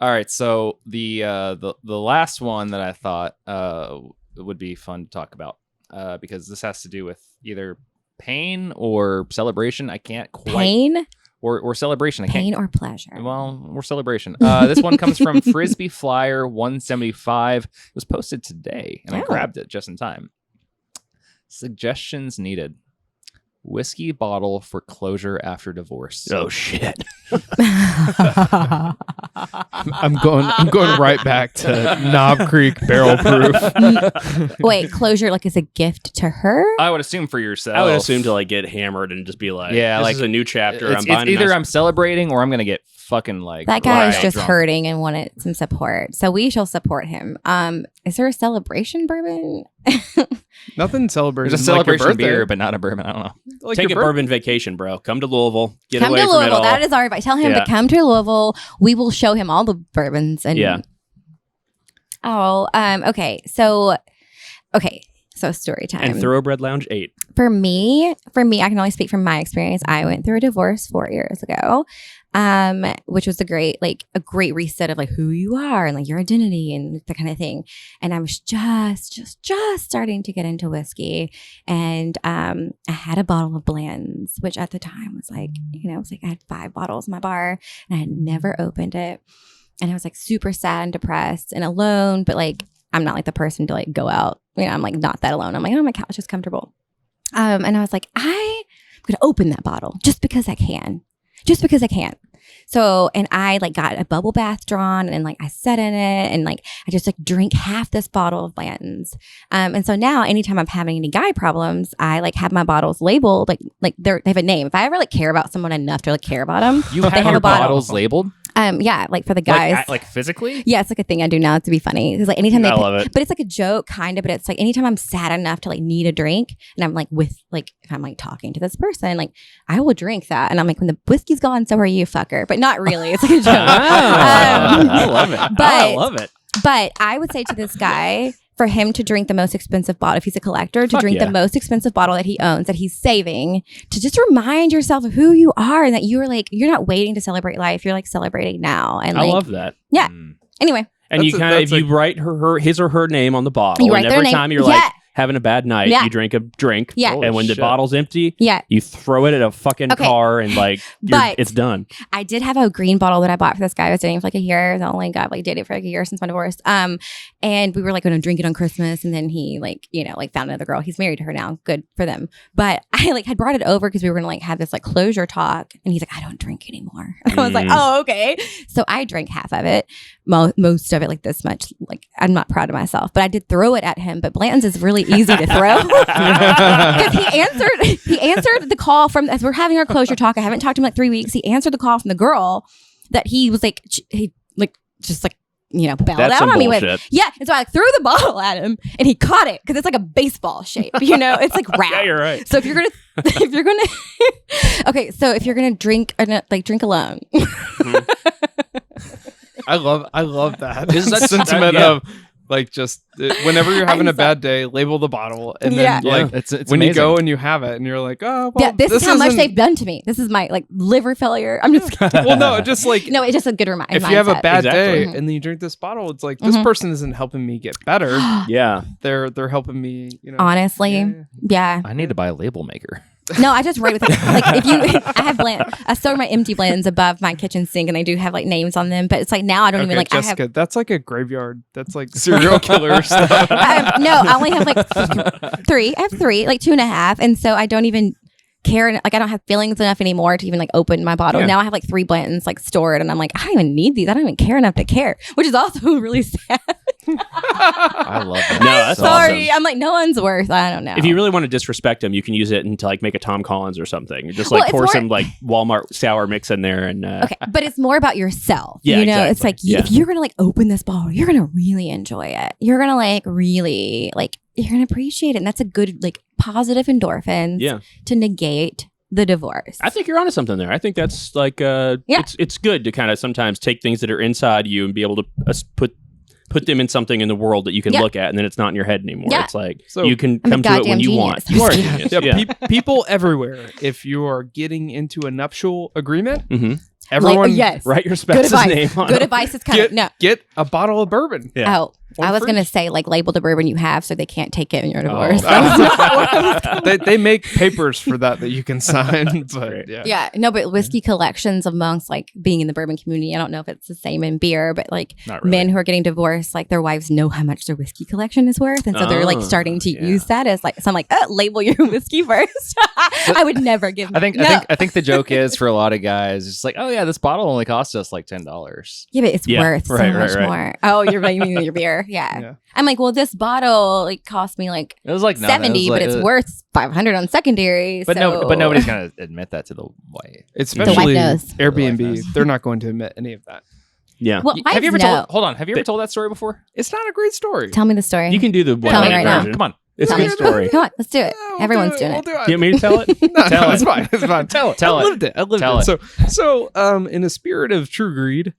right, so the last one that I thought would be fun to talk about because this has to do with either pain or celebration. I can't quite Pain, or celebration. I can't. pain or pleasure. Well, or celebration. This one comes from Frisbee Flyer 175. It was posted today, and I grabbed it just in time. Suggestions needed. Whiskey bottle for closure after divorce. Oh shit! I'm going right back to Knob Creek barrel proof. Wait, closure like as a gift to her? I would assume for yourself. I would assume to like get hammered and just be like, Yeah, this like, is a new chapter. It's either I'm celebrating or I'm gonna get fucking like That guy is right just drunk. hurting and wanted some support. So we shall support him. Is there a celebration bourbon? Nothing celebrating. There's a like your celebration birthday. beer, but not a bourbon. I don't know. Like take a your bourbon vacation, bro. Come to Louisville. Get Come away to from it Louisville. all. That is our advice. Tell him Yeah. to come to Louisville. We will show him all the bourbons. And Yeah. Okay. So story time. And Thoroughbred Lounge 8. For me, I can only speak from my experience. I went through a divorce 4 years ago, which was a great reset of like who you are and like your identity and that kind of thing. And I was just starting to get into whiskey, and I had a bottle of Bland's, which at the time was like, you know, it was like I had 5 bottles in my bar, and I had never opened it, and I was like super sad and depressed and alone, but like I'm not like the person to like go out. You know, I'm like not that alone. I'm like, oh, my couch is comfortable. And I was like, I'm going to open that bottle just because I can. So, and I like got a bubble bath drawn, and like I sat in it, and like I just like drink half this bottle of Blanton's. And so now anytime I'm having any guy problems, I like have my bottles labeled like they have a name. If I ever like care about someone enough to like care about them, You they have have your a bottle. bottles labeled? Yeah, like for the guys. Like physically? Yeah, it's like a thing I do now to be funny. It's like anytime I they, love it. but it's like a joke kind of. But it's like anytime I'm sad enough to like need a drink, and I'm like with like if I'm like talking to this person, like I will drink that, and I'm like when the whiskey's gone, so are you, fucker. But not really. It's like a joke. I love it. I love it. But I would say to this guy, for him to drink the most expensive bottle, if he's a collector, to Fuck drink yeah. the most expensive bottle that he owns, that he's saving, to just remind yourself of who you are, and that you're like, you're not waiting to celebrate life. You're like celebrating now. And I like, love that. yeah. Anyway, And you kind of, if that's you write his or her name on the bottle, You write and their every name. time you're Yeah. like having a bad night, Yeah. you drink a drink. Yeah. And when the shit. bottle's empty, yeah. you throw it at a fucking Okay. car and like, But- it's done. I did have a green bottle that I bought for this guy I was dating for like a year. I only got like dated for like a year since my divorce. And we were like going to drink it on Christmas, and then he like, you know, like found another girl. He's married to her now. Good for them. But I like had brought it over because we were going to like have this like closure talk, and he's like, I don't drink anymore. I was like, oh, okay. So I drank half of it, most of it, like this much. Like I'm not proud of myself, but I did throw it at him. But Blanton's is really easy to throw. Because he answered the call from, as we're having our closure talk. I haven't talked to him in like 3 weeks. He answered the call from the girl that he was like, he like just like, you know, bailed That's out some on me with. bullshit. Yeah, and so I threw the bottle at him, and he caught it because it's like a baseball shape. You know, it's like round. Yeah, you're right. So if you're gonna, okay, so if you're gonna drink, like drink alone. I love that. Is that- sentiment yeah. of like just whenever you're having a bad day, label the bottle, and then Yeah. like It's when amazing. you go and you have it, and you're like, oh, well, Yeah, this is how much isn't- they've done to me. This is my like liver failure. I'm just Well, no, just like no, it's just a good reminder. if you have a bad day Mhm. and then you drink this bottle, it's like this Mhm. person isn't helping me get better. Yeah. They're helping me, you know. Honestly, Yeah. yeah. I need to buy a label maker. No, I just write with it. Like if you, I have I store my empty blends above my kitchen sink, and I do have like names on them. But it's like now I don't even like. Jessica, that's like a graveyard. That's like serial killer stuff. No, I only have like 3. I have 3, like 2.5, and so I don't even care. Like I don't have feelings enough anymore to even like open my bottle. Now I have like 3 blends like stored, and I'm like, I don't even need these. I don't even care enough to care, which is also really sad. I love that. No, that's Sorry, awesome. I'm like, no one's worth. I don't know. If you really want to disrespect them, you can use it to like make a Tom Collins or something. Just like pour some like Walmart sour mix in there, and okay, but it's more about yourself. Yeah, you know, exactly. it's like if you're gonna like open this bottle, you're gonna really enjoy it. You're gonna like really like you're gonna appreciate it, and that's a good like positive endorphins to negate the divorce. I think you're onto something there. I think that's like it's good to kind of sometimes take things that are inside you and be able to put them in something in the world that you can look at, and then it's not in your head anymore. It's like you can come to it when you want. You are a genius. People everywhere, if you are getting into a nuptial agreement, everyone write your spouse's name on Good it. advice is kind of get a bottle of bourbon. Oh, I was going to say like label the bourbon you have so they can't take it in your divorce. They make papers for that you can sign. But but whiskey collections amongst like being in the bourbon community, I don't know if it's the same in beer, but like men who are getting divorced, like their wives know how much their whiskey collection is worth, and so they're like starting to use that as like, so I'm like, label your whiskey first. I would never give. I think the joke is for a lot of guys, it's like, oh yeah, this bottle only cost us like $10. Yeah, but it's worth so much more. Oh, you're blaming your beer. Yeah. I'm like, well, this bottle like cost me like it was like $70, but it's worth $500 on secondary. But nobody's gonna admit that to the wife. Especially Airbnb. They're not going to admit any of that. Yeah. Well, have you ever told that story before? It's not a great story. Tell me the story. You can do the Tell me right now. Come on. It's a good story. Come on, let's do it. Everyone's doing it. Do you want me to tell it? No, it's fine. It's fine. Tell it. I lived it. So, in a spirit of true greed,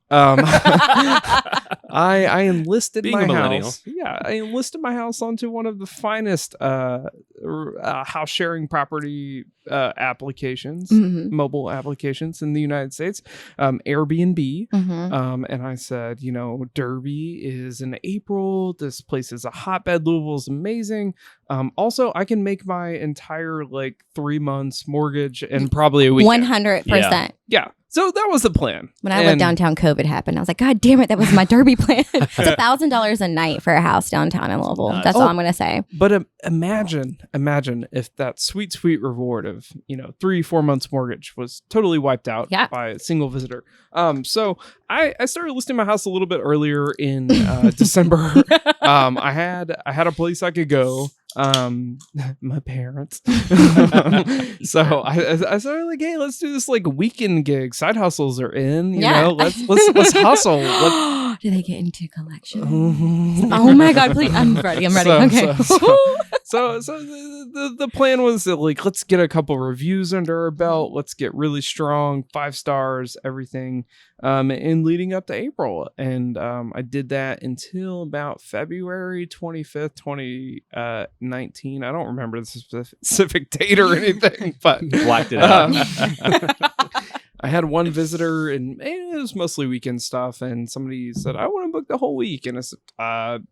I enlisted Being my a millennial. house. Yeah, I enlisted my house onto one of the finest house sharing property applications, mobile applications in the United States, Airbnb. And I said, Derby is in April. This place is a hotbed. Louisville's amazing. Also, I can make my entire 3 months mortgage in probably a week. 100%. Yeah. So that was the plan. When I lived downtown, COVID happened. I was like, God damn it, that was my Derby plan. It's $1,000 a night for a house downtown in Louisville. Nice. That's all I'm going to say. But imagine if that sweet reward of 3-4 months mortgage was totally wiped out by a single visitor. So I started listing my house a little bit earlier in December. I had a place I could go. My parents. So I started like, hey, let's do this weekend gig. Side hustles are in, you know. Let's hustle. Do they get into collections? Oh my God, please! I'm ready. Okay. So the plan was that let's get a couple reviews under our belt. Let's get really strong, 5 stars, everything. And leading up to April, and I did that until about February 25th, 2019. I don't remember the specific date or anything, but blacked it out. I had one visitor, and it was mostly weekend stuff. And somebody said, "I want to book the whole week," and I said,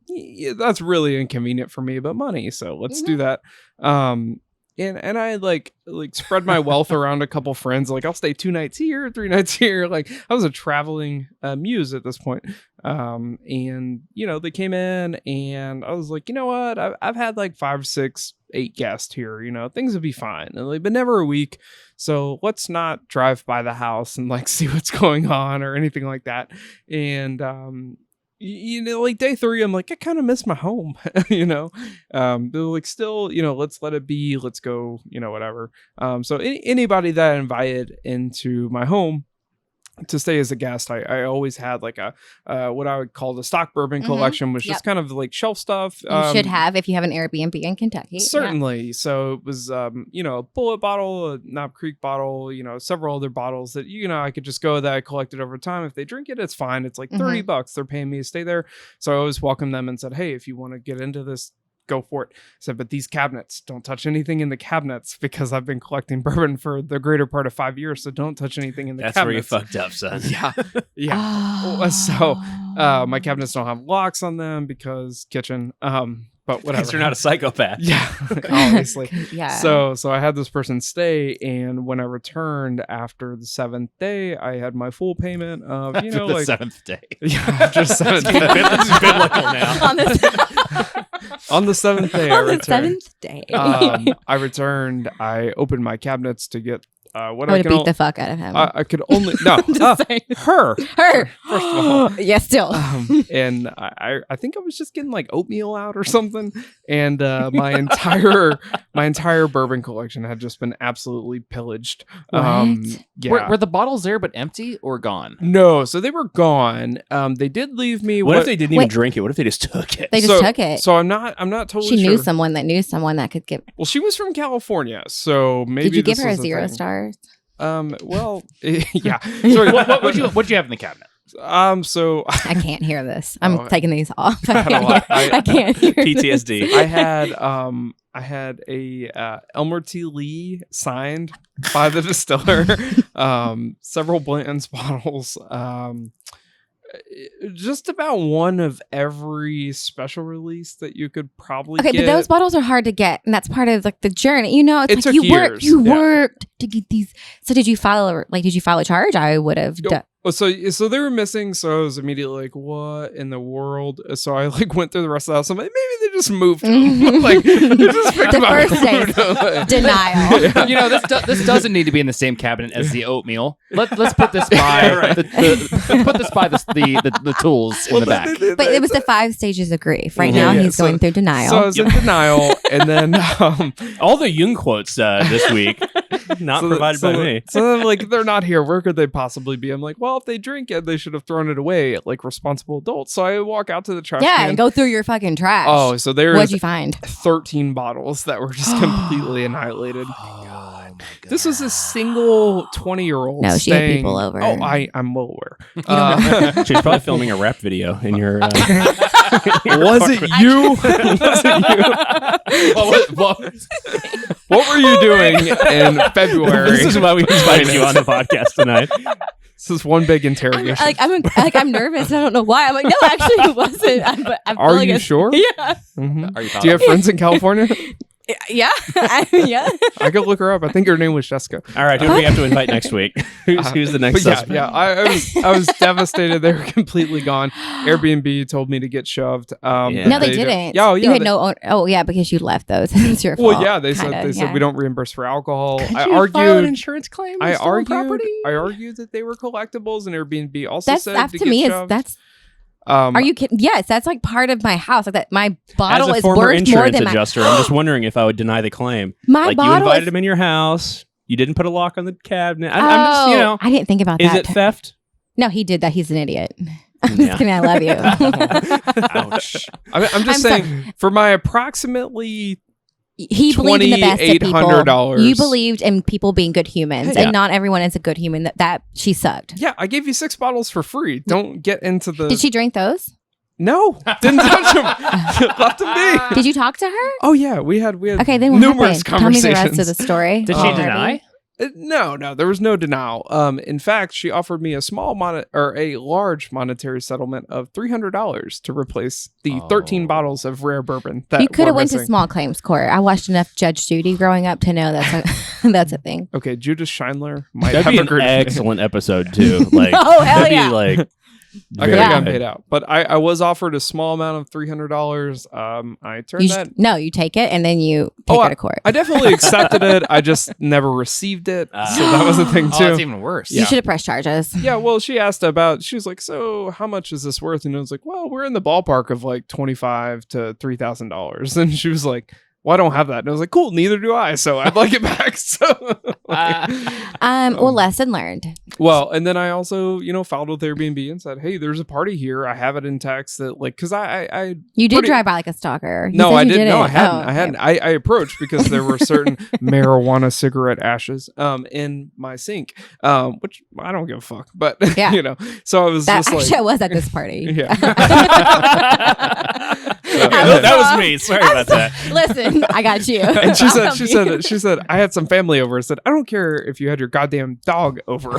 yeah, "That's really inconvenient for me, but money, so let's do that." And I spread my wealth around a couple friends. I'll stay 2 nights here, 3 nights here. I was a traveling muse at this point. And they came in, and I was like, you know what? I've had 5, 6, 8 guests here. Things would be fine, but never a week. So let's not drive by the house and see what's going on or anything like that. And day 3, I'm like, I kind of miss my home, but still, let's let it be. Let's go, whatever. So anybody that I invited into my home to stay as a guest, I always had a what I would call the stock bourbon collection, which is kind of shelf stuff. You should have if you have an Airbnb in Kentucky. Certainly. Yeah. So it was a Bullet bottle, a Knob Creek bottle, several other bottles that I could just go that I collected over time. If they drink it, it's fine. It's $30. They're paying me to stay there. So I always welcomed them and said, hey, if you want to get into this, go for it. I said, but these cabinets, don't touch anything in the cabinets, because I've been collecting bourbon for the greater part of 5 years. So don't touch anything in the cabinets. That's where you fucked up, son. Yeah. So my cabinets don't have locks on them because kitchen. but whatever. Because you're not a psychopath. Yeah, obviously. Yeah. So I had this person stay, and when I returned after the 7th day, I had my full payment of the like 7th day. yeah, after 7th day. It's biblical now. On the 7th day, I On the returned. 7th day. I returned. I opened my cabinets to get what I I would can. have beat the fuck out of him. I could only Just saying. her. Her. First of all. Yeah, still. And I think I was just getting like oatmeal out or something, and my entire bourbon collection had just been absolutely pillaged. What? Yeah. Were the bottles there but empty or gone? No, so they were gone. They did leave me. What if they didn't even Wait. drink it? What if they just took it? They just took it. So I'm not totally She sure. knew someone that knew someone that could give. Well, she was from California, so maybe Did you give this her a was 0 thing. stars? Well, yeah. Sorry, what'd you have in the cabinet? So I can't hear this. I'm Oh, taking these off. I had a lot. I can't hear this. PTSD. I had a Elmer T. Lee signed by the distiller, several Blanton's bottles, just about one of every special release that you could probably Okay, get. but those bottles are hard to get, and that's part of like the journey. You know, it's It like took you years, You yeah. worked to get these. So did you file a charge? I would have. Nope. So they were missing, so I was immediately like, "What in the world?" So I like went through the rest of the house. I'm like, maybe they just moved them. Like, they just picked The them up. first day, denial. Yeah. You know, this doesn't need to be in the same cabinet as the oatmeal. Let's put this by put this by the tools in the back. But it was the 5 stages of grief. Right Yeah, now, yeah. he's going through denial. So I was in denial, and then All the Jung quotes this week, not provided by me. So then, like, they're not here. Where could they possibly be? I'm like, well, if they drink it, they should have thrown it away like responsible adults. So I walk out to the trash yeah, can. and go through your fucking trash. Oh, so there What'd is you find? 13 bottles that were just completely annihilated. Oh my God. This was a single 20-year-old. No, she had people over. Oh, I'm well aware. She's probably filming a rap video in your. Was it you? Was it you? What were you doing in February? This is why we invited you on the podcast tonight. This is one big interrogation. I'm nervous. I don't know why. I'm like, no, actually, it wasn't. I feel Are like you it's- sure? Yeah. Mhm. Are you Do you have friends in California? Yeah. Yeah. I could look her up. I think her name was Jessica. All right, who do we have to invite next week? Who's the next But suspect? yeah, I was devastated. They were completely gone. Airbnb told me to get shoved. Yeah. No, they didn't. Yeah, You had no. Oh, yeah, because you left those. It's your fault. Well, yeah, they kinda, said we don't reimburse for alcohol. Could I you file an argued. insurance claim. I on stolen argued. property? I argued that they were collectibles, and Airbnb also That's said that to to get me. shoved. That's. Are Are you kidding? Yes, that's like part of my house. Like that, my bottle As a is former worth more insurance than my. adjuster, I'm just wondering if I would deny the claim. My Like you bottle invited is. him in your house, you didn't put a lock on the cabinet. I'm just, you Oh, know, I didn't think about is that. it theft? No, he did that. He's an idiot. I'm Yeah. just kidding. I love you. Ouch. I'm just I'm saying, for my approximately He believed in the best of people. $2,800. You believed in people being good humans, Yeah. and not everyone is a good human. That she sucked. yeah, I gave you 6 bottles for free. Don't get into the. Did she drink those? No, didn't touch them. Left them be. Did you talk to her? Oh yeah, we had Okay, then what numerous happened? Tell me the conversations. rest of the story. Did she Oh. deny? No, there was no denial. In fact, she offered me a large monetary settlement of $300 to replace the 13 bottles of rare bourbon that You could were have went to missing. small claims court. I watched enough Judge Judy growing up to know that's a, that's a thing. Okay, Judas Schindler might That'd have be a an great excellent episode too. Like, Oh, hell that'd yeah. be like. I could very have gotten good. paid out, but I was offered a small amount of $300. I turned You that. no, you take it and then you take her to court. I definitely accepted it. I just never received it, so that was the thing Oh, too. that's even worse. You should have pressed charges. Yeah, well, she asked about. She was like, "So, how much is this worth?" And I was like, "Well, we're in the ballpark of like $2,500 to $3,000." And she was like, "Well, I don't have that." And I was like, "Cool, neither do I." So I'd like it back. So, Well, lesson learned. well, and then I also, filed with Airbnb and said, "Hey, there's a party here. I have it in text that like, because I You did pretty- drive by like a stalker. You no, said I you didn't. No, I hadn't. Oh, I hadn't. I approached because there were certain marijuana cigarette ashes in my sink, which I don't give a fuck. But Yeah. so I was That just like, actually I was at this party. yeah. That was me. Sorry about that. Listen, I got you. And she I'll said, help she you. said, I had some family over. I said, I don't care if you had your goddamn dog over.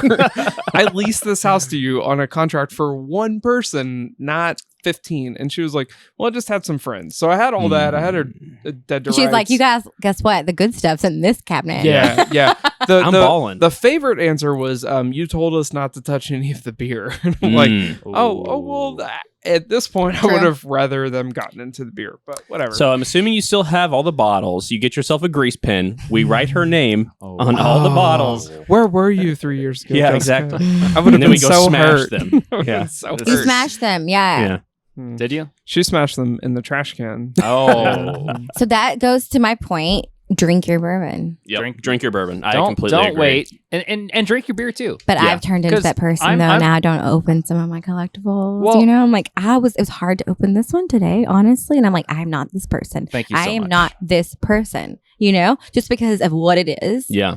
I leased this house to you on a contract for one person, not 15. And she was like, well, I just had some friends. So I had all that. I had her dead to She's rights. like, you guys, guess what? The good stuff's in this cabinet. Yeah. I'm balling. The favorite answer was, you told us not to touch any of the beer. I'm like, well, at this point, True. I would have rather them gotten into the beer, but whatever. So I'm assuming you still have all the bottles. You get yourself a grease pen. We write her name on all the bottles. Where were you 3 years ago? Yeah, Jessica? exactly. I would have And then been we go so smash hurt. them. I would've Yeah. been so You hurt. smashed them. Yeah. Yeah. Did you? She smashed them in the trash can. Oh. So that goes to my point. Drink your bourbon. Yep. Drink your bourbon. I don't completely agree. wait. And drink your beer too. But Yeah. I've turned into 'Cause that person I'm- though. I'm- Now I don't open some of my collectibles. Well- you know, I'm like, it was hard to open this one today, honestly. And I'm like, I'm not this person. Thank you so I am much. not this person, you know, just because of what it is. Yeah.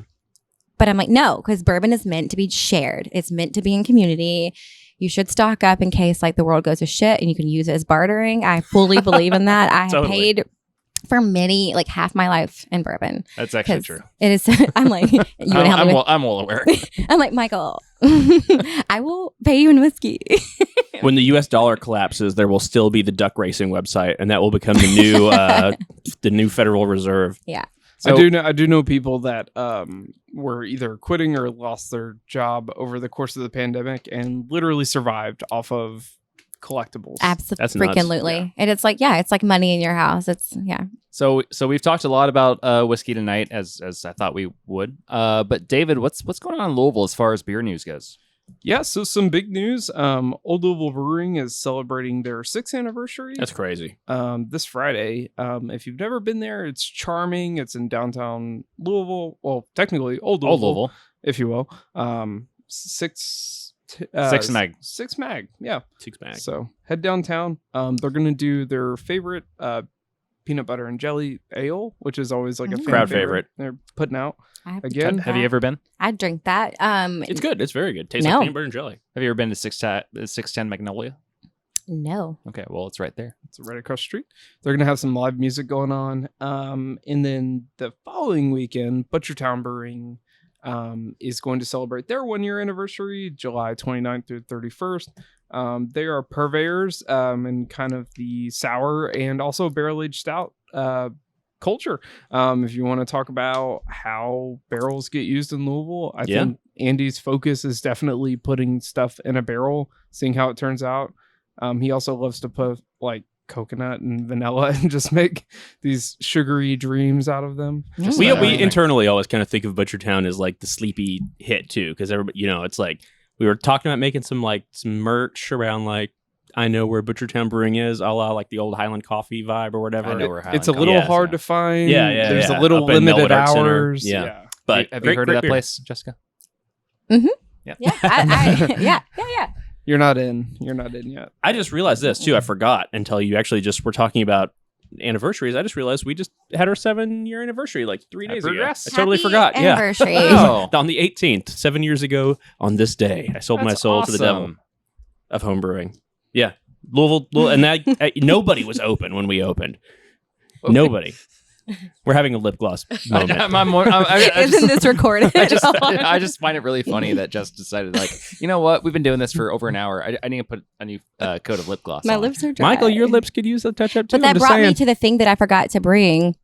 But I'm like, no, because bourbon is meant to be shared. It's meant to be in community. You should stock up in case like the world goes to shit and you can use it as bartering. I fully believe in that. I have Totally. paid for many, like half my life in bourbon. That's actually 'Cause true. It is. I'm like, you would help me. I'm well aware. I'm like, Michael, I will pay you in whiskey. When the U.S. dollar collapses, there will still be the duck racing website, and that will become the new Federal Reserve. Yeah. So- I do know people that were either quitting or lost their job over the course of the pandemic and literally survived off of collectibles. That's Absolutely. nuts. And it's like, yeah, it's like money in your house. It's So we've talked a lot about whiskey tonight, as I thought we would. But David, what's going on in Louisville as far as beer news goes? Yeah, so some big news. Old Louisville Brewing is celebrating their 6th anniversary. That's crazy. This Friday. If you've never been there, it's charming. It's in downtown Louisville. Well, technically Old Louisville, if you will. Six Mag. Yeah. 6 mag. So head downtown. They're gonna do their favorite peanut butter and jelly ale, which is always like a fan Crowd favorite. They're putting out. I have to Again? drink Have you that. ever been? I'd drink that. It's good. It's very good. Tastes No. like peanut butter and jelly. Have you ever been to 610 Magnolia? No. Okay, well it's right there. It's right across the street. They're gonna have some live music going on. And then the following weekend, Butchertown Brewing is going to celebrate their 1-year anniversary, July 29th through 31st. They are purveyors in kind of the sour and also barrel-aged stout culture. If you want to talk about how barrels get used in Louisville, I think Andy's focus is definitely putting stuff in a barrel, seeing how it turns out. He also loves to put like coconut and vanilla and just make these sugary dreams out of them. Mm. We internally always kind of think of Butchertown as like the sleepy hit too, because everybody, it's like we were talking about making some merch around like I know where Butchertown Brewing is, a la like the old Highland Coffee vibe or whatever. I know where Highland It's a Coffee little is, hard to find. Yeah, There's yeah. a little Up in limited Melwood Arts Center. hours. Yeah. But Have you heard of that beer. place, Jessica? Mm-hmm. Yeah. Yeah. Yeah. You're not in yet. I just realized this too. I forgot until you actually just were talking about anniversaries. I just realized we just had our 7-year anniversary like 3 days ago. Progress. I totally Happy forgot. anniversary. Oh. On the 18th, 7 years ago on this day, I sold my That's soul to the devil awesome. of home brewing. Yeah. Louisville and that nobody was open when we opened. Nobody. We're having a lip gloss moment. Isn't this recorded? I just find it really funny that Jess decided, like, you know what? We've been doing this for over an hour. I need to put a new coat of lip gloss My on. lips are dry. Michael, your lips could use a touch up too. But that I'm just brought me saying. to the thing that I forgot to bring.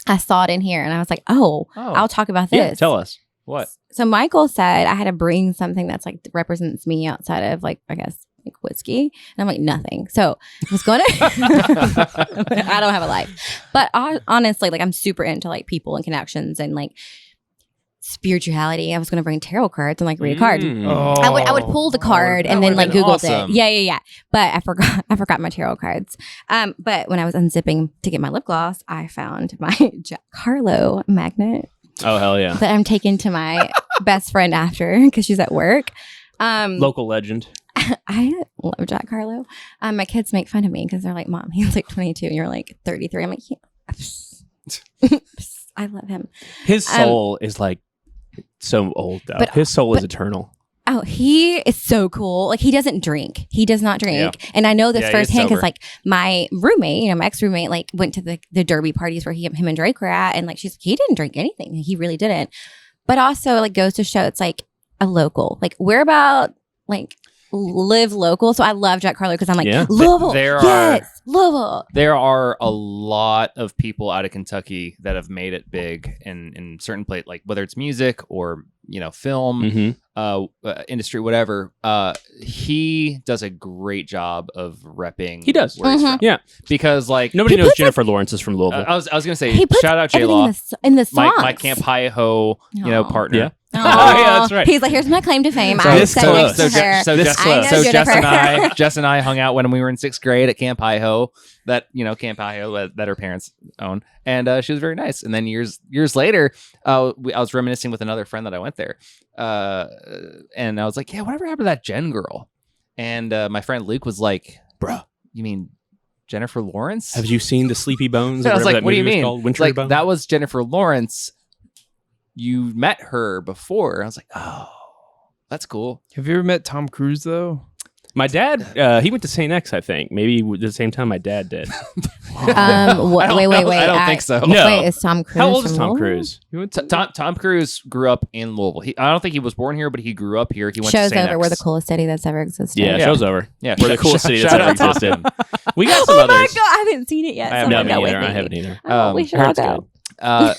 I saw it in here and I was like, I'll talk about this. Yeah, tell us. What? So Michael said I had to bring something that's like represents me outside of like, I guess, like whiskey. And I'm like, nothing. So I was going to, I don't have a life. But honestly, like I'm super into like people and connections and like spirituality. I was going to bring tarot cards and like read a card. Mm. I would pull the card and that then like would've been Googled awesome. it. Yeah. But I forgot my tarot cards. But when I was unzipping to get my lip gloss, I found my Jack Harlow magnet Oh, hell yeah. that I'm taking to my best friend after because she's at work. Local legend. I love Jack Harlow. My kids make fun of me because they're like, Mom, he's like 22 and you're like 33. I'm like, I love him. His soul is like so old though. but- His soul is eternal. Oh, he is so cool. Like he doesn't drink. He does not drink. And I know this Yeah, he's firsthand because sober. like my roommate, my ex-roommate, like went to the derby parties where him and Drake were at. And like he didn't drink anything. He really didn't. But also like goes to show it's like a local. Like we're about like live local, so I love Jack Harlow because I'm like, Yeah. Louisville, There Louisville. There are a lot of people out of Kentucky that have made it big in certain places, like whether it's music or film, industry, whatever. He does a great job of repping. He does. where he's from. Yeah. Because like Nobody He knows puts, Jennifer Lawrence is from Louisville. I was gonna say He puts shout out J everything Law, in the songs. my Camp Hi Ho, partner. Yeah. Aw. Yeah, that's right. He's like, here's my claim to fame. So- I this sat close. next to her. This close. So Jennifer. Jess and I hung out when we were in 6th grade at Camp Hi Ho, that Camp Hi Ho that her parents own, and she was very nice. And then years later, I was reminiscing with another friend that I went there, and I was like, yeah, whatever happened to that Jen girl? And my friend Luke was like, bro, you mean Jennifer Lawrence? Have you seen the Sleepy Bones? And I was whatever like, that what do you movie was mean? called? Wintry Like Bones? that was Jennifer Lawrence. You met her before. I was like, oh, that's cool. Have you ever met Tom Cruise though? My dad, he went to St. X, I think. Maybe the same time my dad did. Wait. I don't think so. No. Wait, is Tom Cruise? How old is from Tom Louisville? Cruise? He went to Tom Cruise grew up in Louisville. I don't think he was born here, but he grew up here. He went Show's to St. over. X. We're the coolest city that's ever existed. Yeah, Yeah. show's over. Yeah, We're the coolest city that's shout ever out Tom. existed. We got some Oh others. my god, I haven't seen it yet. I Someone haven't go with either. me. I haven't either. Oh, we should all Heard's go.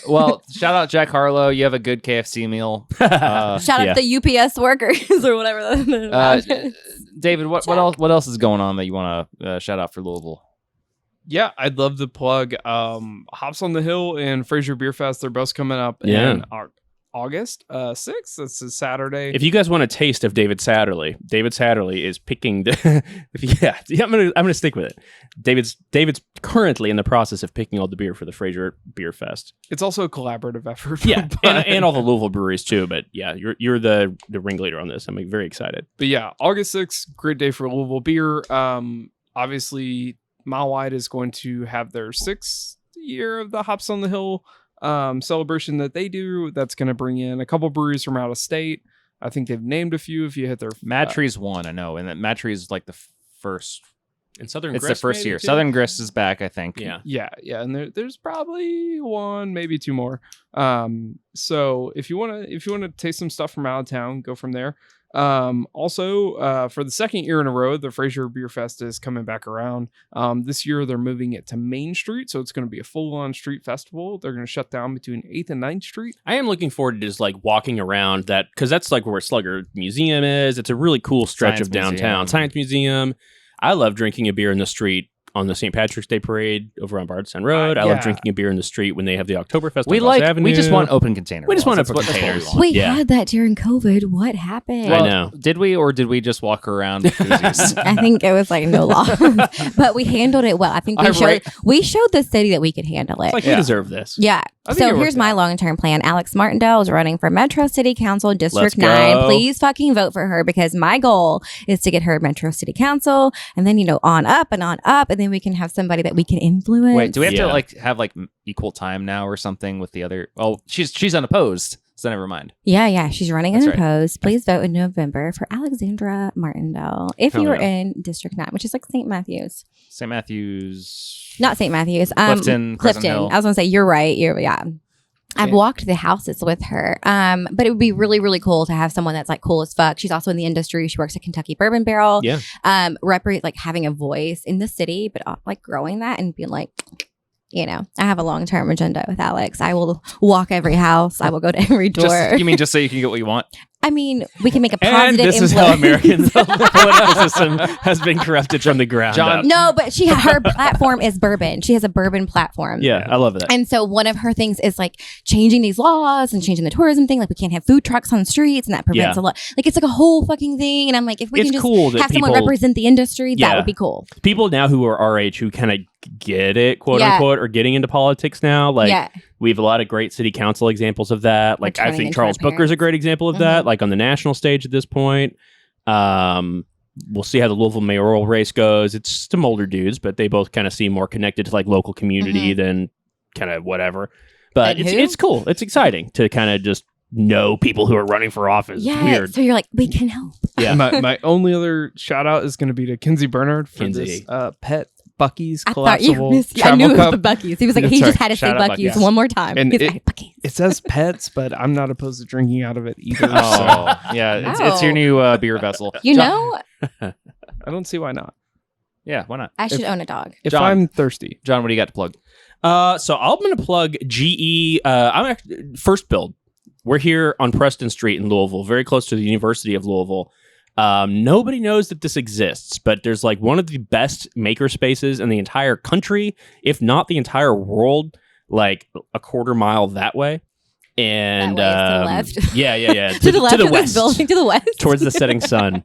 Well, shout out Jack Harlow. You have a good KFC meal. Shout Yeah. out the UPS workers or whatever. David, what else is going on that you want to shout out for Louisville? Yeah, I'd love to plug Hops on the Hill and Fraser Beer Fest. They're both coming up Yeah. in August 6th. That's a Saturday. If you guys want a taste of David Satterley is picking the yeah, I'm gonna stick with it. David's currently in the process of picking all the beer for the Fraser Beer Fest. It's also a collaborative effort. Yeah, but, and all the Louisville breweries too. But yeah, you're the ringleader on this. I'm very excited. but yeah, August 6th, great day for Louisville beer. Obviously, Mile Wide is going to have their 6th year of the Hops on the Hill celebration that they do. That's going to bring in a couple breweries from out of state. I think they've named a few. If you hit their Mad Tree's one, I know, and that Mad Tree's like the first. And Southern It's Grist the first maybe, year. too? Southern Grist is back, I think. Yeah. yeah, and there's probably one, maybe two more. So if you want to taste some stuff from out of town, go from there. Also, for the 2nd year in a row, the Fraser Beer Fest is coming back around. This year they're moving it to Main Street, so it's going to be a full-on street festival. They're going to shut down between 8th and 9th Street. I am looking forward to just like walking around that, because that's like where Slugger Museum is. It's a really cool stretch Science of downtown. Museum. Science Museum. I love drinking a beer in the street on the St. Patrick's Day parade over on Bardstown Road. I love Yeah. drinking a beer in the street when they have the Oktoberfest We on Ross Avenue. we just want open container. We just laws. want That's open what- that's what containers. want. We Yeah. had that during COVID. What happened? I know. Did we, or did we just walk around with koozies? I think it was like no law, but we handled it well. I think we showed the city that we could handle it. It's like Yeah. we deserve this. Yeah. I think So it here's worked my out. long-term plan. Alex Martindale is running for Metro City Council District Let's 9. go. Please fucking vote for her because my goal is to get her Metro City Council and then, on up and on up. And then we can have somebody that we can influence. Wait, do we have Yeah. to have equal time now or something with the other? Oh, she's unopposed, so never mind. Yeah. She's running That's right. unopposed. Please vote in November for Alexandra Martindale if Hell you are yeah. in District 9, which is like St. Matthews. St. Matthews. Not St. Matthews. Clifton, Crescent Hill. I was going to say, you're right. Yeah. I've walked the houses with her. But it would be really, really cool to have someone that's like cool as fuck. She's also in the industry. She works at Kentucky Bourbon Barrel. Yeah. Like having a voice in the city, but like growing that and being like, I have a long-term agenda with Alex. I will walk every house. I will go to every door. You mean just so you can get what you want? I mean, we can make a And positive this influence. is how American political system has been corrupted from the ground John- up. No, but her platform is bourbon. She has a bourbon platform. Yeah, I love that. And so one of her things is like changing these laws and changing the tourism thing. Like we can't have food trucks on the streets and that prevents Yeah. a lot. Like it's like a whole fucking thing. And I'm like, if we It's can just cool that have someone people- represent the industry, that Yeah. would be cool. People now who are our age who kind of get it, quote Yeah. unquote, are getting into politics now. Like Yeah. we have a lot of great city council examples of that. Like I turning think into Charles our Booker's a parents. great example of that. Like on the national stage at this point. We'll see how the Louisville mayoral race goes. It's some older dudes, but they both kind of seem more connected to like local community than kind of whatever. But And it's who? it's cool. It's exciting to kind of just know people who are running for office. Yeah. It's weird. So you're like, we can help. Yeah. My only other shout out is going to be to Kinsey Bernard for Kinsey. this pet Buc-ee's I thought you collapsible missed. I travel knew it was cup. the Buc-ee's. He was like, No, he sorry. just had to say Shout out Buc-ee's Buc-ee's. one more time. And He's it- like, Buc-ee's. It says pets, but I'm not opposed to drinking out of it either. Oh, yeah. It's your new beer vessel. You John- know, I don't see why not. Yeah, why not? I should own a dog. If John. I'm thirsty. John, what do you got to plug? So I'm going to plug GE. I'm actually First Build. We're here on Preston Street in Louisville, very close to the University of Louisville. Nobody knows that this exists, but there's like one of the best maker spaces in the entire country, if not the entire world, like a quarter mile that way. And That way is to the left. yeah. To the left to the of west, this building, to the west. towards the setting sun.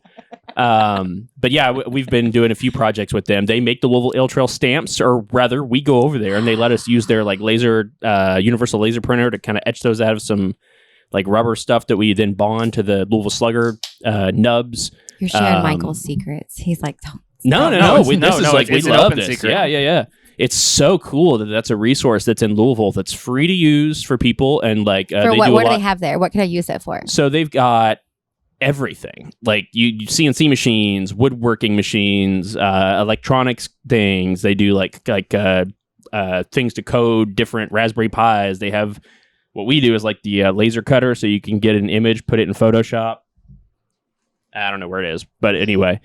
But yeah, we've been doing a few projects with them. They make the Louisville Ale Trail stamps, or rather, we go over there and they let us use their like laser, universal laser printer to kind of etch those out of some like rubber stuff that we then bond to the Louisville Slugger nubs. You're sharing Um, Michael's secrets. He's like, don't. No. it's- This no, is no, like we it's an love open this. secret. Yeah. It's so cool that that's a resource that's in Louisville that's free to use for people, and like For they what? do a What do lot. they have there? What can I use it for? So they've got everything, like you CNC machines, woodworking machines, electronics things. They do like things to code different Raspberry Pis. They have what we do is like the laser cutter, so you can get an image, put it in Photoshop. I don't know where it is, but anyway,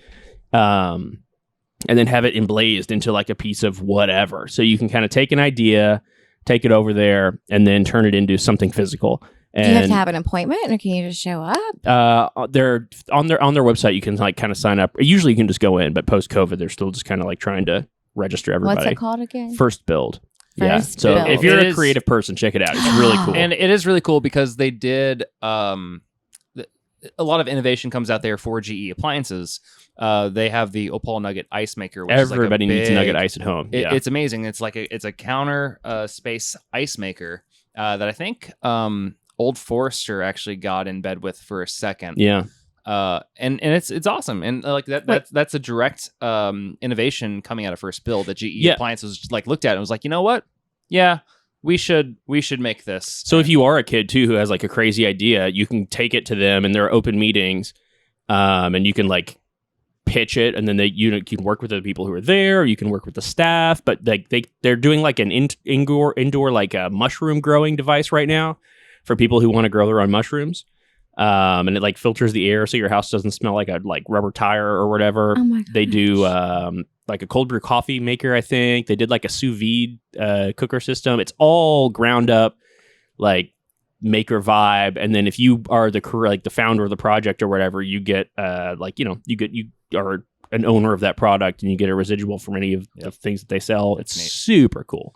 and then have it emblazed into like a piece of whatever. So you can kind of take an idea, take it over there, and then turn it into something physical. Do you have And to have an appointment, or can you just show up? they're on their website. You can like kind of sign up. Usually you can just go in, but post COVID, they're still just kind of like trying to register everybody. What's it called again? First Build. First So Build. if you're It a is- creative person, check it out. It's really cool. And it is really cool because they did a lot of innovation comes out there for GE appliances. They have the Opal Nugget ice maker, which everybody is like a needs big, nugget ice at home. Yeah. It's amazing. It's like it's a counter space ice maker that I think Old Forester actually got in bed with for a second. yeah. And it's awesome. And like that's a direct innovation coming out of First Build that GE Appliances just like looked at and was like, you know what? Yeah, we should make this. So if you are a kid too who has like a crazy idea, you can take it to them in their open meetings, and you can like pitch it, and then you can work with the people who are there, or you can work with the staff. But they're doing like an indoor like a mushroom growing device right now for people who want to grow their own mushrooms. And it like filters the air so your house doesn't smell like a like rubber tire or whatever. Oh my They do gosh. like a cold brew coffee maker, I think. They did like a sous vide cooker system. It's all ground up like maker vibe. And then if you are the founder of the project or whatever, you get you are an owner of that product and you get a residual from any of the things that they sell. It's neat. super cool.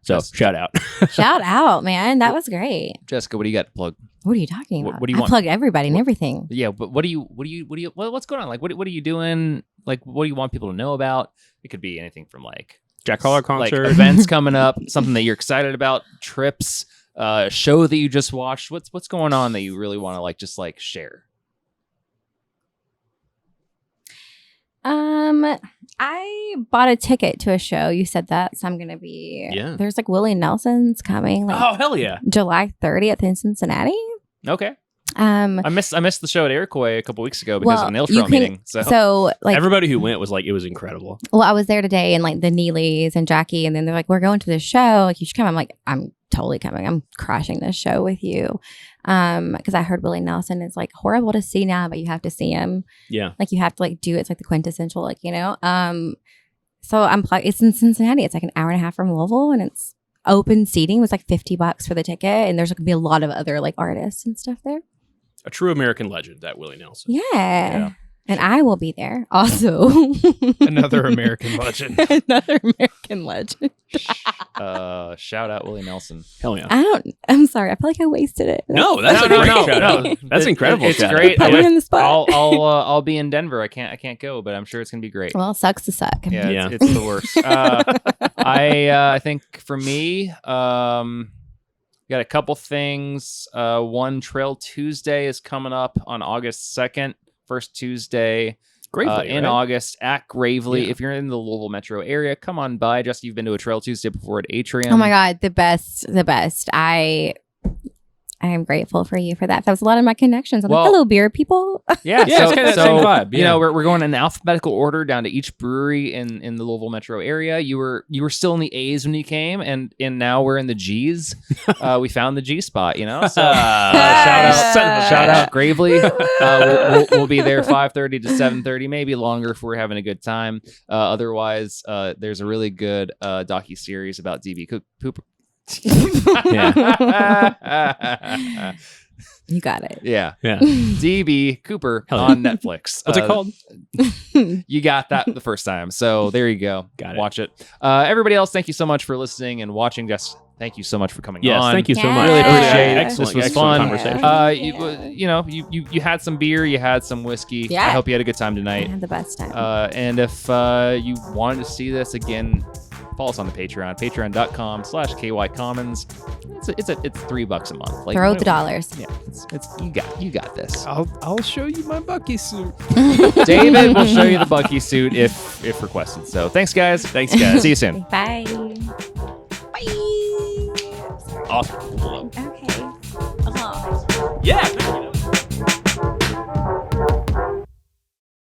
So shout out. Shout out, man. That was great. Jessica, what do you got to plug? What are you talking What- about? what do you I want? plugged everybody and everything. Yeah, but what's going on? Like, what are you doing? Like, what do you want people to know about? It could be anything from like Jack Collar like concert. events coming up, something that you're excited about, trips, show that you just watched. What's going on that you really want to like just like share? I bought a ticket to a show. You said that, so I'm gonna be. Yeah. There's like Willie Nelson's coming, like Oh hell yeah. July 30th in Cincinnati. Okay, I missed the show at Iroquois a couple weeks ago because of an Ale Trail meeting. So like Everybody who went was like, it was incredible. well, I was there today, and like the Neelys and Jackie, and then they're like, "We're going to this show. Like, you should come." I'm like, "I'm totally coming. I'm crushing this show with you," because I heard Willie Nelson is like horrible to see now, but you have to see him. Yeah. Like you have to like do it's like the quintessential, like So it's in Cincinnati. It's like an hour and a half from Louisville, and it's open seating. It was like $50 for the ticket, and there's gonna be a lot of other like artists and stuff there. A true American legend, that Willie Nelson. Yeah. And I will be there also. Another American legend. Another American legend. shout out Willie Nelson. Hell yeah. I'm sorry. I feel like I wasted it. No, that's a great shout out. That's incredible. It's shout out. great. Put me on the spot. I'll be in Denver. I can't go, but I'm sure it's gonna be great. Well, it sucks to suck. Yeah, Yeah. It's the worst. I think for me, got a couple things. One Trail Tuesday is coming up on August 2nd, first Tuesday Gravely, in right? August at Gravely. Yeah. If you're in the Louisville metro area, come on by. Just you've been to a Trail Tuesday before at Atrium. Oh my God, the best. I I am grateful for you for that. That was a lot of my connections. I'm Well- like, hello, beer people. Yeah, Yeah, it's kinda that same vibe, You yeah. know, we're going in alphabetical order down to each brewery in the Louisville metro area. You were still in the A's when you came, and now we're in the G's. We found the G spot, you know. So shout out Gravely. We'll be there 5:30 to 7:30, maybe longer if we're having a good time. Otherwise, there's a really good docu series about DB Cooper. You got it. Yeah. Yeah. DB Cooper Hell yeah. on Netflix. What's it called? You got that the first time. So there you go. Got it. Watch it. Everybody else, thank you so much for listening and watching. Jess, thank you so much for coming Yes, on. thank you so Yeah. much. Really appreciate it. Excellent, This was excellent fun. conversation. You had some beer, you had some whiskey. Yeah. I hope you had a good time I tonight. had the best time. And if you wanted to see this again, follow us on the Patreon, patreon.com/KYCommons. It's $3 a month. Like, Throw the dollars. Yeah, it's you got this. I'll show you my Bucky suit. David will show you the Bucky suit if requested. So thanks, guys. Thanks, guys. See you soon. Bye. Bye. Awesome. Okay. Oh. Yeah.